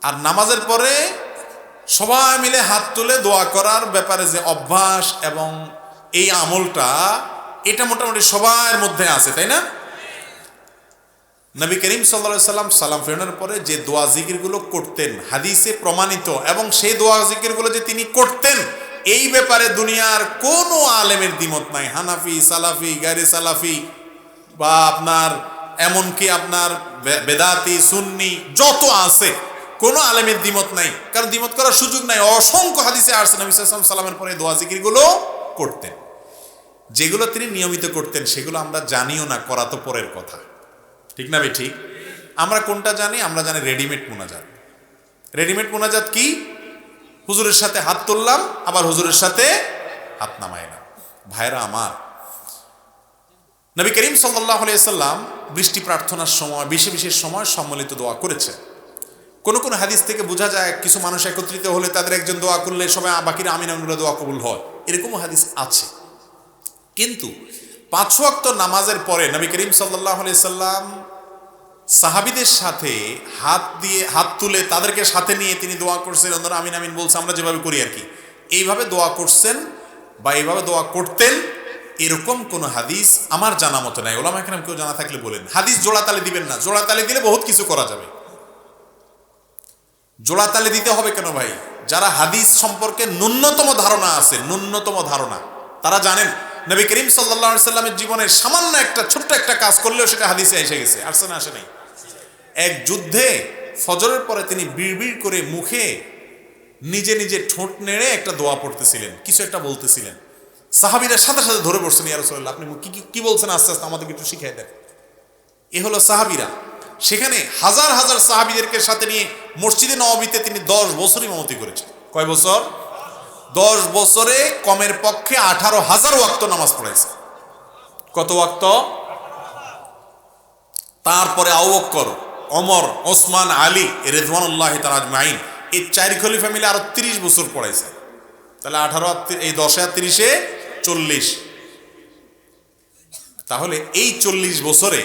আর নামাজের পরে সবাই মিলে হাত তুলে দোয়া করার ব্যাপারে যে অভ্যাস এবং এই আমলটা, এটা মোটামুটি সবার মধ্যে আছে, তাই না? নবী করিম সাল্লাল্লাহু আলাইহি সাল্লাম সালাম ফেরানোর পরে যে দোয়া জিকিরগুলো করতেন হাদিসে প্রমাণিত, এবং সেই দোয়া জিকিরগুলো যে তিনি করতেন এই ব্যাপারে দুনিয়ার কোনো আলেমের দ্বিমত নাই। হানাফি, সালাফি, গায়রে সালাফি বা আপনার এমনকি আপনার বেদাতি, সুন্নি যত আছে কোনো আলেমের দ্বিমত নাই, কারণ দ্বিমত করার সুযোগ নাই। অসংখ্য হাদিসে আসছে নবী সাল্লাল্লাহু আলাইহি সাল্লামের পরে দোয়া জিকিরগুলো করতেন। যেগুলো তিনি নিয়মিত করতেন সেগুলো আমরা জানিও না, করা তো পরের কথা। ঠিক না ভাই? ঠিক। আমরা কোনটা জানি? আমরা জানি রেডিমেড মোনাজাত। রেডিমেড মোনাজাত কি? হুজুরের সাথে হাত তুললাম, আবার হুজুরের সাথে হাত নামাইলাম। ভাইরা আমার, নবী করিম সাল্লাল্লাহু আলাইহি সাল্লাম বৃষ্টি প্রার্থনার সময় বিশেষ সময় সম্মিলিত দোয়া করেছেন। কোন কোন হাদিস থেকে বোঝা যায় কিছু মানুষ একত্রিত হলে তাদের একজন দোয়া করলে সবাই বাকিরা আমিন আমিন বলে দোয়া কবুল হয়, এরকমও হাদিস আছে। কিন্তু 5 ওয়াক্ত নামাজের পরে নবী করিম সাল্লাল্লাহু আলাইহি সাল্লাম সাহাবীদের সাথে হাত তুলে তাদেরকে সাথে নিয়ে তিনি দোয়া করছেন, অন্যরা আমিন আমিন বলছে, আমরা যেভাবে করি আর কি, এইভাবে দোয়া করছেন বা এইভাবে দোয়া করতেন, এরকম কোন হাদিস আমার জানা মতো নাই। ওলামা কেরাম কেউ জানা থাকলে বলেন। হাদিস জোড়াতালি দিবেন না, জোড়াতালি দিলে বহুত কিছু করা যাবে। জোড়াতালি দিতে হবে কেন ভাই? যারা হাদিস সম্পর্কে ন্যূনতম ধারণা আছে, ন্যূনতম ধারণা, তারা জানেন নবী করিম সাল্লাল্লাহু আলাইহি সাল্লামের জীবনের সামান্য একটা ছোট্ট একটা কাজ করলেও সেটা হাদিসে এসে গেছে। আসছে না? আসে নাই? এক যুদ্ধে ফজরের পরে তিনি বিড়বিড় করে মুখে নিজে নিজে ঠোঁট নেড়ে একটা দোয়া পড়তেছিলেন, কিছু একটা বলতেছিলেন। সাহাবীরা সাথে সাথে ধরে পড়ছেন, ইয়া রাসূলুল্লাহ আপনি কি বলছেন, আস্তে আস্তে আমাদেরকে একটু শিখিয়ে দেন। এ হলো সাহাবীরা। সেখানে হাজার হাজার সাহাবীদেরকে সাথে নিয়ে মসজিদে নববীতে তিনি 10 বছর ইমামতি করেছেন। কয় বছর? 10 বছরে কমের পক্ষে 18,000 ওয়াক্ত নামাজ পড়াইছে। কত ওয়াক্ত? তারপরে আবু বকর, ওমর, ওসমান, আলী রিদওয়ানুল্লাহি তাআলা আজমাইন, এই 4 খলিফা মিলে আরো 30 বছর পড়াইছে। তাহলে 18 এই 10 আর 30-এ 40। তাহলে এই 40 বছরে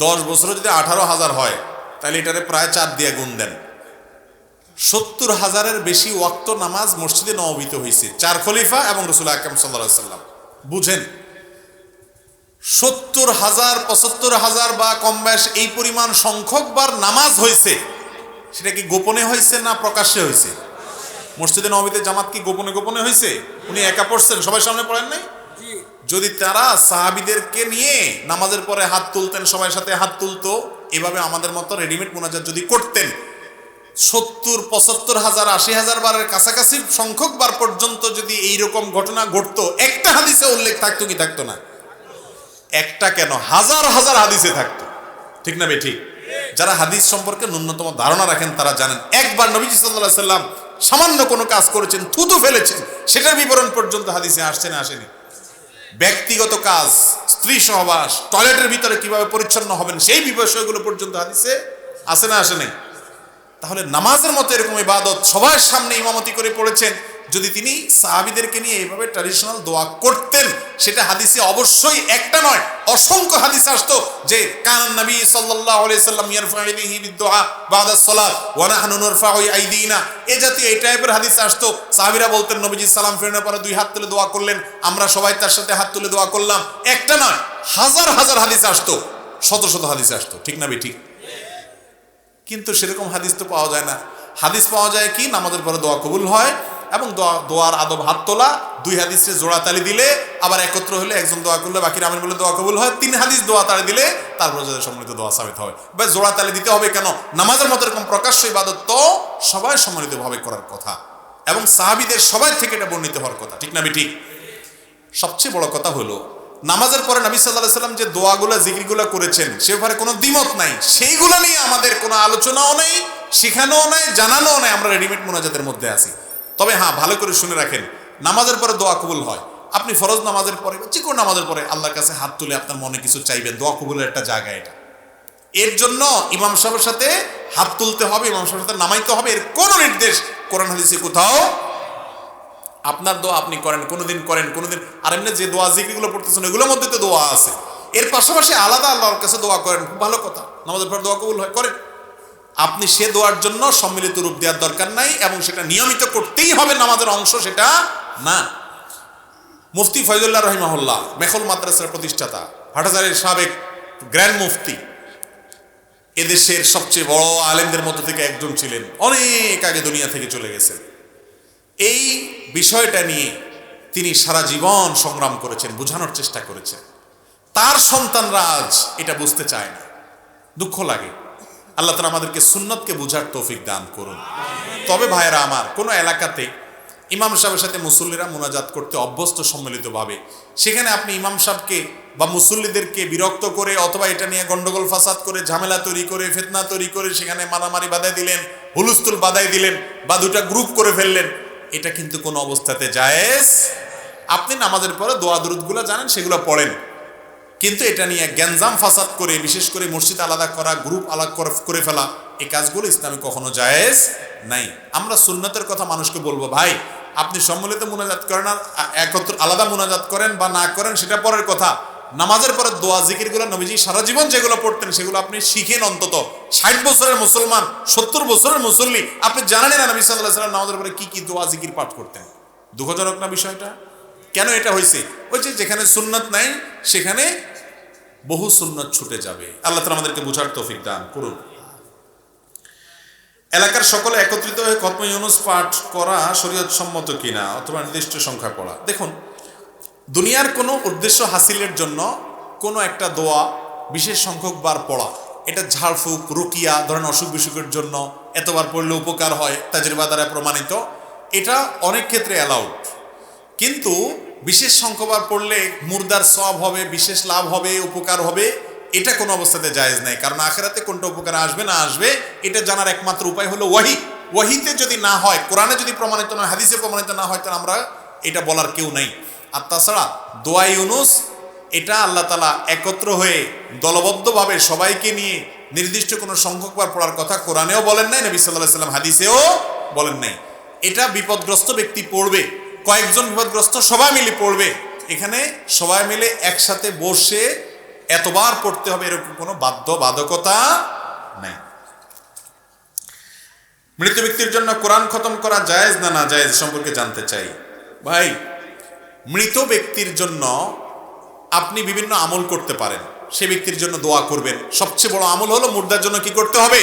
10 বছরে যদি 18,000 হয়, তাহলে এটারে প্রায় 4 দিয়ে গুণ দেন। 70,000-এর বেশি ওয়াক্ত নামাজ মসজিদে নববীতে হয়েছে 4 খলিফা এবং রাসূল আকরাম সাল্লাল্লাহু আলাইহি সাল্লাম। বুঝেন, 70,000 75,000 বা কম বেশ এই পরিমাণ সংখ্যকবার নামাজ হয়েছে, সেটা কি গোপনে হয়েছে না প্রকাশ্যে হয়েছে? মসজিদে নববীতে জামাত কি গোপনে গোপনে হয়েছে? উনি একা পড়ছেন, সবাই সামনে পড়েন নাই? যদি তারা সাহাবীদেরকে নিয়ে নামাজের পরে হাত তুলতেন, সবার সাথে হাত তুলতো, এভাবে আমাদের মতো রেডিমেড মোনাজাত যদি করতেন, 70, 75 হাজার, 80,000 বারের কাছাকাছি সংখ্যক বার পর্যন্ত যদি এইরকম ঘটনা ঘটতো, একটা হাদিসে উল্লেখ থাকতো কি থাকতো না? একটা কেন, হাজার হাজার হাদিসে থাকতো। ঠিক না ঠিক? যারা হাদিস সম্পর্কে ন্যূনতম ধারণা রাখেন তারা জানেন, একবার নবীজি সাল্লাল্লাহু আলাইহি সাল্লাম সামান্য কোনো কাজ করেছেন, থুতু ফেলেছেন, সেটার বিবরণ পর্যন্ত হাদিসে আসছে না আসেনি? ব্যক্তিগত কাজ, স্ত্রী সহবাস, টয়লেটের ভিতরে কিভাবে পরিচ্ছন্ন হবেন, সেই বিষয়গুলো পর্যন্ত হাদিসে আসে না আসে নাই? তাহলে নামাজের মতো এরকম ইবাদত সবার সামনে ইমামতি করে পড়েছেন, যদি তিনি সাহাবীদেরকে নিয়ে এইভাবে ট্র্যাডিশনাল দোয়া করতেন, সেটা হাদিসে অবশ্যই একটা নয় অসংখ্য হাদিস আসতো যে কান নবী সাল্লাল্লাহু আলাইহি সাল্লাম ইয়ারফাউ ইলাইহি বিদুআ বাদা সালাত ওয়া নাহনু নারফাউ আইদিনা, এই জাতীয় এই টাইপের হাদিস আসতো। সাহাবীরা বলতেন নবীজি সালাম ফেরানোর পরে 2 হাত তুলে দোয়া করলেন, আমরা সবাই তার সাথে হাত তুলে দোয়া করলাম। একটা নয়, হাজার হাজার হাদিস আসতো, শত শত হাদিস আসতো। ঠিক না ঠিক? কিন্তু সেরকম হাদিস তো পাওয়া যায় না। হাদিস পাওয়া যায় কি, নামাজের পরে দোয়া কবুল হয় এবং দোয়ার আদব হাত তোলা, 2 হাদিসে জোড়াতালি দিলে, আবার একত্র হলে একজন দোয়া করলে বাকিরা আমিন বলে দোয়া কবুল হয়, 3 হাদিস দোয়া তালি দিলে তারপর যাদের সম্মিলিত দোয়া সাবিত হয়। বা জোড়াতালি দিতে হবে কেন? নামাজের মতো এরকম প্রকাশ্য ইবাদত তো সবাই সম্মিলিতভাবে করার কথা এবং সাহাবীদের সবার থেকে এটা বর্ণিত হওয়ার কথা। ঠিক না ঠিক? সবচেয়ে বড় কথা হলো, নামাজের পরে নবী সাল্লাল্লাহু আলাইহি সাল্লাম যে দোয়াগুলো জিকিরগুলো করেছেন, সে ব্যাপারে কোনো দ্বিমত নাই, সেইগুলো নিয়ে আমাদের কোনো আলোচনাও নেই, শেখানোও নাই, জানানোও নাই। আমরা রেডিমেড মোনাজাতের মধ্যে আছি। তবে হ্যাঁ, ভালো করে শুনে রাখেন, নামাজের পরে দোয়া কবুল হয়। আপনি ফরজ নামাজের পরে, যে কোনো নামাজের পরে আল্লাহর কাছে হাত তুলে আপনার মনে কিছু চাইবেন, দোয়া কবুলের একটা জায়গা এটা। এর জন্য ইমাম সাহেবের সাথে হাত তুলতে হবে, ইমাম সাহেবের সাথে নামাইতে হবে, এর কোনো নির্দেশ কোরআন হাদিসে কোথাও। আপনার দোয়া আপনি করেন, কোনোদিন করেন, কোনোদিন আর এমনি যে দোয়া জিকিরগুলো পড়তেছেন এগুলোর মধ্যে তো দোয়া আছে। এর পাশাপাশি আলাদা আল্লাহর কাছে দোয়া করেন, খুব ভালো কথা, নামাজের পর দোয়া কবুল হয়, করেন। আপনি সে দোয়ার জন্য সম্মিলিত রূপ দেওয়ার দরকার নাই এবং সেটা নিয়মিত করতেই হবে, নামাজের অংশ সেটা না। মুফতি ফয়জুল্লাহ রহিমাহুল্লাহ, মেখল মাদ্রাসার প্রতিষ্ঠাতা, হাটহাজারীর সাবেক গ্র্যান্ড মুফতি, এদেশের সবচেয়ে বড় আলেমদের মধ্য থেকে একজন ছিলেন, অনেক আগে দুনিয়া থেকে চলে গেছেন। এই বিষয়টা নিয়ে তিনি সারা জীবন সংগ্রাম করেছেন, বোঝানোর চেষ্টা করেছেন। তার সন্তানরা আজ এটা বুঝতে চায় না, দুঃখ লাগে। আল্লাহ তাআলা আমাদেরকে সুন্নতকে বুঝার তৌফিক দান করুন। তবে ভাইয়েরা আমার, কোনো এলাকাতে ইমাম সাহেবের সাথে মুসল্লিরা মুনাজাত করতে অভ্যস্ত সম্মিলিতভাবে, সেখানে আপনি ইমাম সাহেবকে বা মুসল্লিদেরকে বিরক্ত করে অথবা এটা নিয়ে গন্ডগোল ফাসাদ করে, ঝামেলা তৈরি করে, ফিতনা তৈরি করে, সেখানে মারামারি বাধাই দিলেন, হুলস্থুল বাধাই দিলেন বা 2টা গ্রুপ করে ফেললেন, এটা কিন্তু কোনো অবস্থাতে জায়েজ। আপনি নামাজের পরে দোয়া দুরুদগুলো জানেন, সেগুলো পড়েন, কিন্তু এটা নিয়ে গ্যাঞ্জাম ফাসাদ করে, বিশেষ করে মসজিদ আলাদা করা, গ্রুপ আলাদা করে ফেলা, এই কাজগুলো ইসলামে কখনো জায়েজ নাই। আমরা সুন্নতের কথা মানুষকে বলবো, ভাই আপনি সম্মিলিত মুনাজাত করেন আর একত্র আলাদা মুনাজাত করেন বা না করেন সেটা পরের কথা। নামাজের পরে দোয়া জিকিরগুলো নবীজি সারা জীবন যেগুলো পড়তেন সেগুলো আপনি শিখেন। অন্তত 60 বছরের মুসলমান, 70 বছরের মুসল্লি, আপনি জানেন না নবী সাল্লাল্লাহু আলাইহি ওয়াসাল্লাম নামাজের পরে কি কি দোয়া জিকির পাঠ করতেন? দুঃখজনক না বিষয়টা? কেন এটা হয়েছে? ওই যে যেখানে সুন্নত নাই সেখানে বহু সুন্নত ছুটে যাবে। আল্লাহ তাআলা আমাদেরকে বুঝার তৌফিক দান করুন। এলাকার সকলে একত্রিত হয়ে খতমে ইউনূস পাঠ করা শরীয়ত সম্মত কিনা অথবা নির্দিষ্ট সংখ্যা পড়া। দেখুন, দুনিয়ার কোনো উদ্দেশ্য হাসিলের জন্য কোনো একটা দোয়া বিশেষ সংখ্যক বার পড়া, এটা ঝাড়ফুঁক, রুকিয়া, ধরেন অসুখ বিসুখের জন্য এতবার পড়লে উপকার হয়, তাজরিবা দ্বারা প্রমাণিত, এটা অনেক ক্ষেত্রে অ্যালাউড। কিন্তু বিশেষ সংখ্যকবার পড়লে মুর্দার সওয়াব হবে, বিশেষ লাভ হবে, উপকার হবে, এটা কোনো অবস্থাতে জায়েজ নাই। কারণ আখিরাতে কোনটা উপকার আসবে না আসবে এটা জানার একমাত্র উপায় হলো ওয়াহি। ওয়াহিতে যদি না হয়, কোরআনে যদি প্রমাণিত না, হাদিসে প্রমাণিত না হয়, তাহলে আমরা এটা বলার কেউ নাই। আর তাছাড়া দোয়া ইউনূস এটা আল্লাহ তাআলা একত্র হয়ে দলবদ্ধভাবে সবাইকে নিয়ে নির্দিষ্ট কোনো সংখ্যকবার পড়ার কথা কোরআনেও বলেন নাই, নবী সাল্লাল্লাহু আলাইহি ওয়াসাল্লাম হাদিসেও বলেন নাই। এটা বিপদগ্রস্ত ব্যক্তি পড়বে, কয়েকজন বিপদগ্রস্ত সবাই মিলে পড়বে, এখানে সবাই মিলে একসাথে বসে এতবার পড়তে হবে এরকম কোনো বাধ্যবাধকতা নাই। মৃত ব্যক্তির জন্য কোরআন খতম করা জায়েজ না না জায়েজ সম্পর্কে জানতে চাই। ভাই, মৃত ব্যক্তির জন্য আপনি বিভিন্ন আমল করতে পারেন, সে ব্যক্তির জন্য দোয়া করবেন। সবচেয়ে বড় আমল হলো মুর্দার জন্য কি করতে হবে?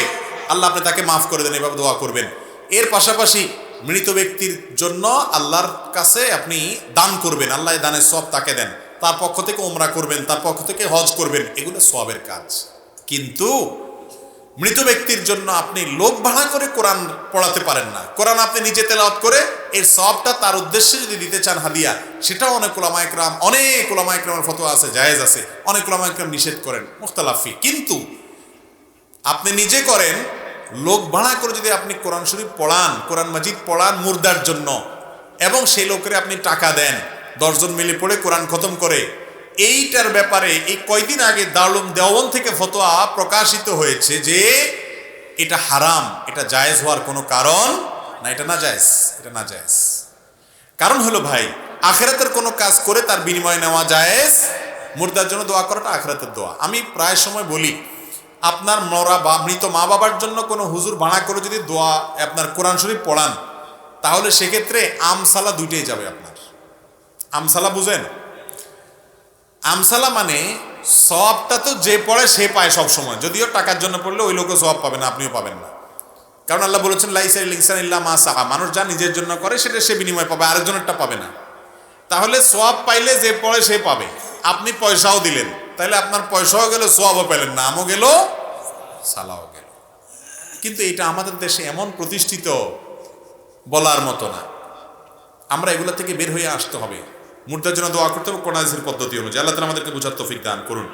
আল্লাহ আপনি তাকে মাফ করে দেন, এভাবে দোয়া করবেন। এর পাশাপাশি মৃত ব্যক্তির জন্য আল্লাহর কাছে আপনি দান করবেন, আল্লাহ দানের সওয়াব তাকে দেন। তার পক্ষ থেকে উমরা করবেন, তার পক্ষ থেকে হজ করবেন, এগুলো সওয়াবের কাজ। কিন্তু মৃত ব্যক্তির জন্য আপনি লোক ভাড়া করে কোরআন পড়াতে পারেন না। কোরআন আপনি নিজে তেলাওয়াত করে এর সওয়াবটা তার উদ্দেশ্যে যদি দিতে চান হাদিয়া, সেটাও অনেক উলামা ইকরামের ফতোয়া আছে, জায়েজ আছে। অনেক উলামা ইকরাম নিষেধ করেন, মুখতালাফি। কিন্তু আপনি নিজে করেন, লোক ভাড়া করে যদি আপনি কোরআন শরীফ পড়ান, কোরআন মাজিদ পড়ান মুর্দার জন্য, এবং সেই লোকের আপনি টাকা দেন, 10 জন মিলে পড়ে কোরআন খতম করে, এইটার ব্যাপারে এই কয়দিন আগে দারুল দেওবন্দ থেকে ফতোয়া প্রকাশিত হয়েছে যে এটা হারাম, এটা জায়েজ হওয়ার কোনো কারণ না, এটা না জায়েজ, এটা না জায়েজ। কারণ হলো ভাই, আখিরাতের কোনো কাজ করে তার বিনিময়ে নেওয়া জায়েজ, মুর্দার জন্য দোয়া করাটা আখিরাতের দোয়া। আমি প্রায় সময় বলি, আপনার মরা বা মৃত মা বাবার জন্য কোনো হুজুর ভাড়া করে যদি দোয়া আপনার কোরআন শরীফ পড়ান, তাহলে সেক্ষেত্রে আমসালা দুইটাই যাবে আপনার। আমসালা বুঝেন? আমসালা মানে সওয়াবটা তো যে পড়ে সে পায় সব সময়, যদিও টাকার জন্য পড়লে ওই লোকও সওয়াব পাবে না, আপনিও পাবেন না। কারণ আল্লাহ বলেছেন লাইসা লিল ইনসানি ইল্লা মা সাআ, মানুষ যা নিজের জন্য করে সেটা সে বিনিময় পাবে, আরেকজনেরটা পাবে না। তাহলে সওয়াব পাইলে যে পড়ে সে পাবে। আপনি পয়সাও দিলেন, তাহলে আপনার পয়সাও গেল, সওয়াবও পেলেন না, আমও গেল, সালাও গেল। কিন্তু এটা আমাদের দেশে এমন প্রতিষ্ঠিত, বলার মতো না। আমরা এগুলো থেকে বের হয়ে আসতে হবে। মুর্দার জন্য দোয়া করতে হবে কোরআন হাদিসের পদ্ধতি অনুযায়ী। আল্লাহ তাআলা আমাদেরকে বুঝার তৌফিক দান করুন।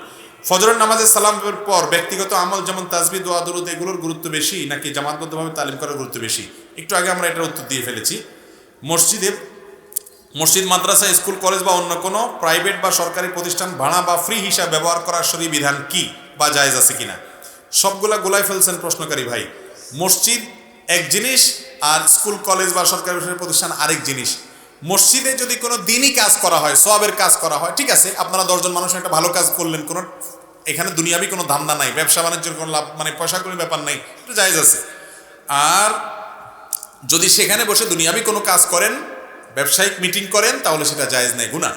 ফজরের নামাজের সালামের পর ব্যক্তিগত আমল যেমন তাসবিহ, দোয়া, দুরূদ, এগুলোর গুরুত্ব বেশি নাকি জামাতবদ্ধভাবে তালিম করার গুরুত্ব বেশি? একটু আগে আমরা এটার উত্তর দিয়ে ফেলেছি। মসজিদ, মাদ্রাসা, স্কুল, কলেজ বা অন্য কোনো প্রাইভেট বা সরকারি প্রতিষ্ঠান ভাড়া বা ফ্রি হিসাব ব্যবহার করার শরীয়ী বিধান কি বা জায়েজ আছে কিনা? সবগুলা গোলাই ফেলছেন প্রশ্নকারী ভাই। মসজিদ এক জিনিস, আর স্কুল, কলেজ বা সরকারি প্রতিষ্ঠান আরেক জিনিস। মসজিদে যদি কোনো দিনই কাজ করা হয়, সওয়াবের কাজ করা হয়, ঠিক আছে, আপনারা 10 জন মানুষ একটা ভালো কাজ করলেন, কোনো এখানে দুনিয়াবি কোনো ধান্দা নাই, ব্যবসা বাণিজ্যের কোনো লাভ মানে পয়সা কোনো ব্যাপার নাই, এটা জায়েজ আছে। আর যদি সেখানে বসে দুনিয়াবি কোনো কাজ করেন, ব্যবসায়িক মিটিং করেন, তাহলে সেটা জায়েজ নাই, গুনাহ।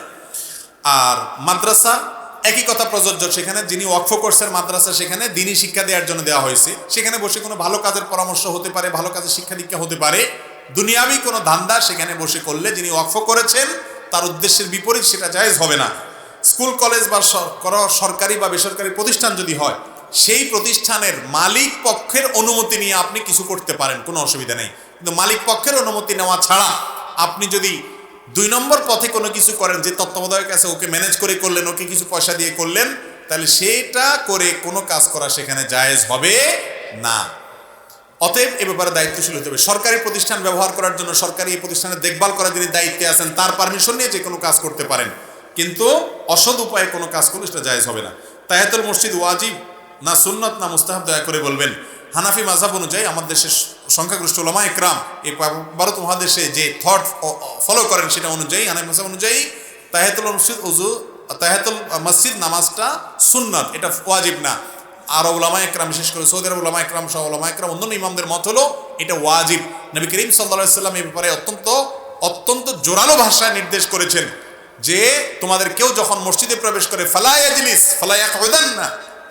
আর মাদ্রাসা একই কথা প্রযোজ্য। সেখানে যিনি ওয়াকফ করছেন মাদ্রাসা, সেখানে দ্বীনি শিক্ষা দেওয়ার জন্য দেওয়া হয়েছে, সেখানে বসে কোনো ভালো কাজের পরামর্শ হতে পারে, ভালো কাজের শিক্ষা দীক্ষা হতে পারে। দুনিয়াবি কোনো ধান্দা সেখানে বসে করলে যিনি ওয়াকফ করেছেন তার উদ্দেশ্যের বিপরীত, সেটা জায়েজ হবে না। স্কুল, কলেজ বা সরকারি বা বেসরকারি প্রতিষ্ঠান যদি হয়, সেই প্রতিষ্ঠানের মালিক পক্ষের অনুমতি নিয়ে আপনি কিছু করতে পারেন, কোনো অসুবিধা নেই। কিন্তু মালিক পক্ষের অনুমতি নেওয়া ছাড়া আপনি যদি 2 নম্বর পথে কোনো কিছু করেন, যে তত্ত্বাবধায়ক আছে ওকে ম্যানেজ করে করলেন, ওকে কিছু পয়সা দিয়ে করলেন, তাহলে সেটা করে কোনো কাজ করা সেখানে জায়েজ হবে না। অতএব এ ব্যাপারে দায়িত্বশীল হতে হবে। সরকারি প্রতিষ্ঠান ব্যবহার করার জন্য, সরকারি এই প্রতিষ্ঠানের দেখভাল করার যিনি দায়িত্বে আছেন তার পারমিশন নিয়ে যে কোনো কাজ করতে পারেন, কিন্তু অসৎ উপায়ে কোনো কাজ করলে সেটা জায়েজ হবে না। তাহিয়াতুল মসজিদ ওয়াজিব না সুন্নাত না মুস্তাহাব, দয়া করে বলবেন। হানাফি মাযহাব অনুযায়ী আমাদের দেশের সংখ্যাগরিষ্ঠ উলামা ইকরাম এই ভারত মহাদেশে যে থট ফলো করেন সেটা অনুযায়ী, হানাফি মাযহাব অনুযায়ী তাহিয়াতুল মসজিদ নামাজটা সুন্নাত, এটা ওয়াজিব না। আর উলামা ইকরাম, বিশেষ করে সৌদি আরব উলামা ইকরাম সহ উলামা ইকরাম, অন্যান্য ইমামদের মত হলো এটা ওয়াজিব। নবী করিম সাল্লাল্লাহু আলাইহি ওয়াসাল্লাম এই ব্যাপারে অত্যন্ত জোরালো ভাষায় নির্দেশ করেছেন যে তোমাদের কেউ যখন মসজিদে প্রবেশ করে ফালা ইয়াজলিস ফালা ইয়াকউদান্না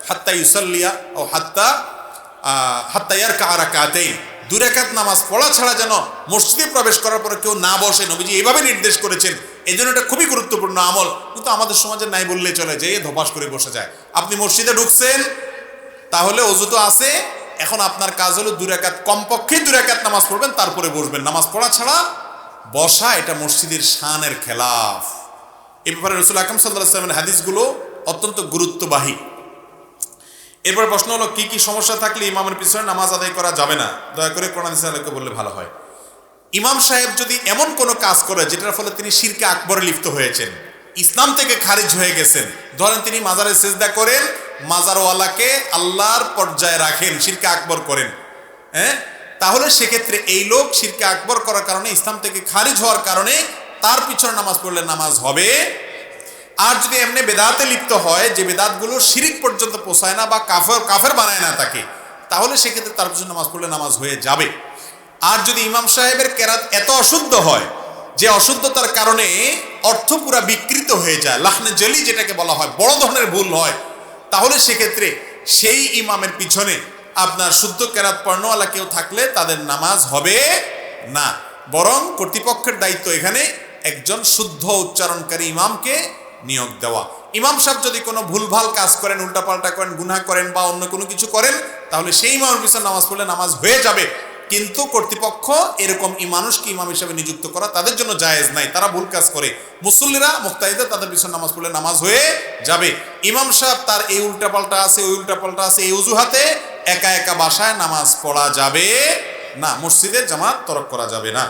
হাত্তা ইউসাল্লিয়া ও হাত্তা ইয়ারকা রাকাতাইন, 2 রাকাত নামাজ পড়া ছাড়া যেন মসজিদে প্রবেশ করার পরে কেউ না বসে। নবীজি এইভাবে নির্দেশ করেছেন। এই জন্য এটা খুবই গুরুত্বপূর্ণ আমল, কিন্তু আমাদের সমাজে নাই বললেই চলে, যে ধপাস করে বসে যায়। আপনি মসজিদে ঢুকছেন, তাহলে ওযু তো আছে, এখন আপনার কাজ হলো 2 রাকাত, কমপক্ষে 2 রাকাত নামাজ পড়বেন, তারপরে বসবেন। নামাজ পড়া ছাড়া বসা এটা মসজিদের শানের খেলাফ। এই ব্যাপারে রাসূল আকরাম সাল্লাল্লাহু আলাইহি ওয়াসাল্লামের হাদিসগুলো অত্যন্ত গুরুত্ববাহী। এরপর প্রশ্ন হলো, কি কি সমস্যা থাকলে ইমামের পিছনে নামাজ আদায় করা যাবে না? দয়া করে কোরআন হাদিসের আলোকে বললে ভালো হয়। ইমাম সাহেব যদি এমন কোনো কাজ করে যেটার ফলে তিনি শিরকে আকবরে লিপ্ত হয়েছেন, ইসলাম থেকে খারিজ হয়ে গেছেন, ধরেন তিনি মাজারে সিজদা করেন, মাজারওয়ালাকে আল্লাহর পর্যায়ে রাখেন, শিরকে আকবর করেন, তাহলে সেক্ষেত্রে এই লোক শিরকে আকবর করার কারণে, ইসলাম থেকে খারিজ হওয়ার কারণে তার পিছনে নামাজ পড়লে নামাজ হবে। আর যদি এমনি বেদাতে লিপ্ত হয়, যে বেদাতগুলো শিরিক পর্যন্ত পৌঁছায় না বা কাফের বানায় না তাকে, তাহলে সেক্ষেত্রে তার পিছনে নামাজ পড়লে নামাজ হয়ে যাবে। আর যদি ইমাম সাহেবের কেরাত এত অশুদ্ধ হয় যে অশুদ্ধতার কারণে অর্থ পুরা বিকৃত হয়ে যায়, লাহনে জলি যেটাকে বলা হয়, বড় ধরনের ভুল হয়, তাহলে সেক্ষেত্রে সেই ইমামের পিছনে আপনার শুদ্ধ কেরাত পড়নেওয়ালা কেউ থাকলে তাদের নামাজ হবে না। বরং কর্তৃপক্ষের দায়িত্ব এখানে একজন শুদ্ধ উচ্চারণকারী ইমামকে নিয়োগ দেওয়া। ইমাম সাহেব যদি কোনো ভুলভাল কাজ করেন, উল্টাপাল্টা করেন, গুনাহ করেন বা অন্য কোনো কিছু করেন, তাহলে সেই ইমামের পিছনে নামাজ পড়লে নামাজ হয়ে যাবে, কিন্তু কর্তৃপক্ষ এরকম মানুষকে ইমাম হিসেবে নিযুক্ত করা তাদের জন্য জায়েজ নাই, তারা ভুল কাজ করে। মুসল্লিরা মুক্তাহিদা তাদের পিছনে নামাজ পড়লে নামাজ হয়ে যাবে। ইমাম সাহেব তার এই উল্টাপাল্টা আছে, ওই উল্টাপাল্টা আছে, এই অজুহাতে একা একা বাসায় নামাজ পড়া যাবে না, মসজিদের জামাত তরক করা যাবে না।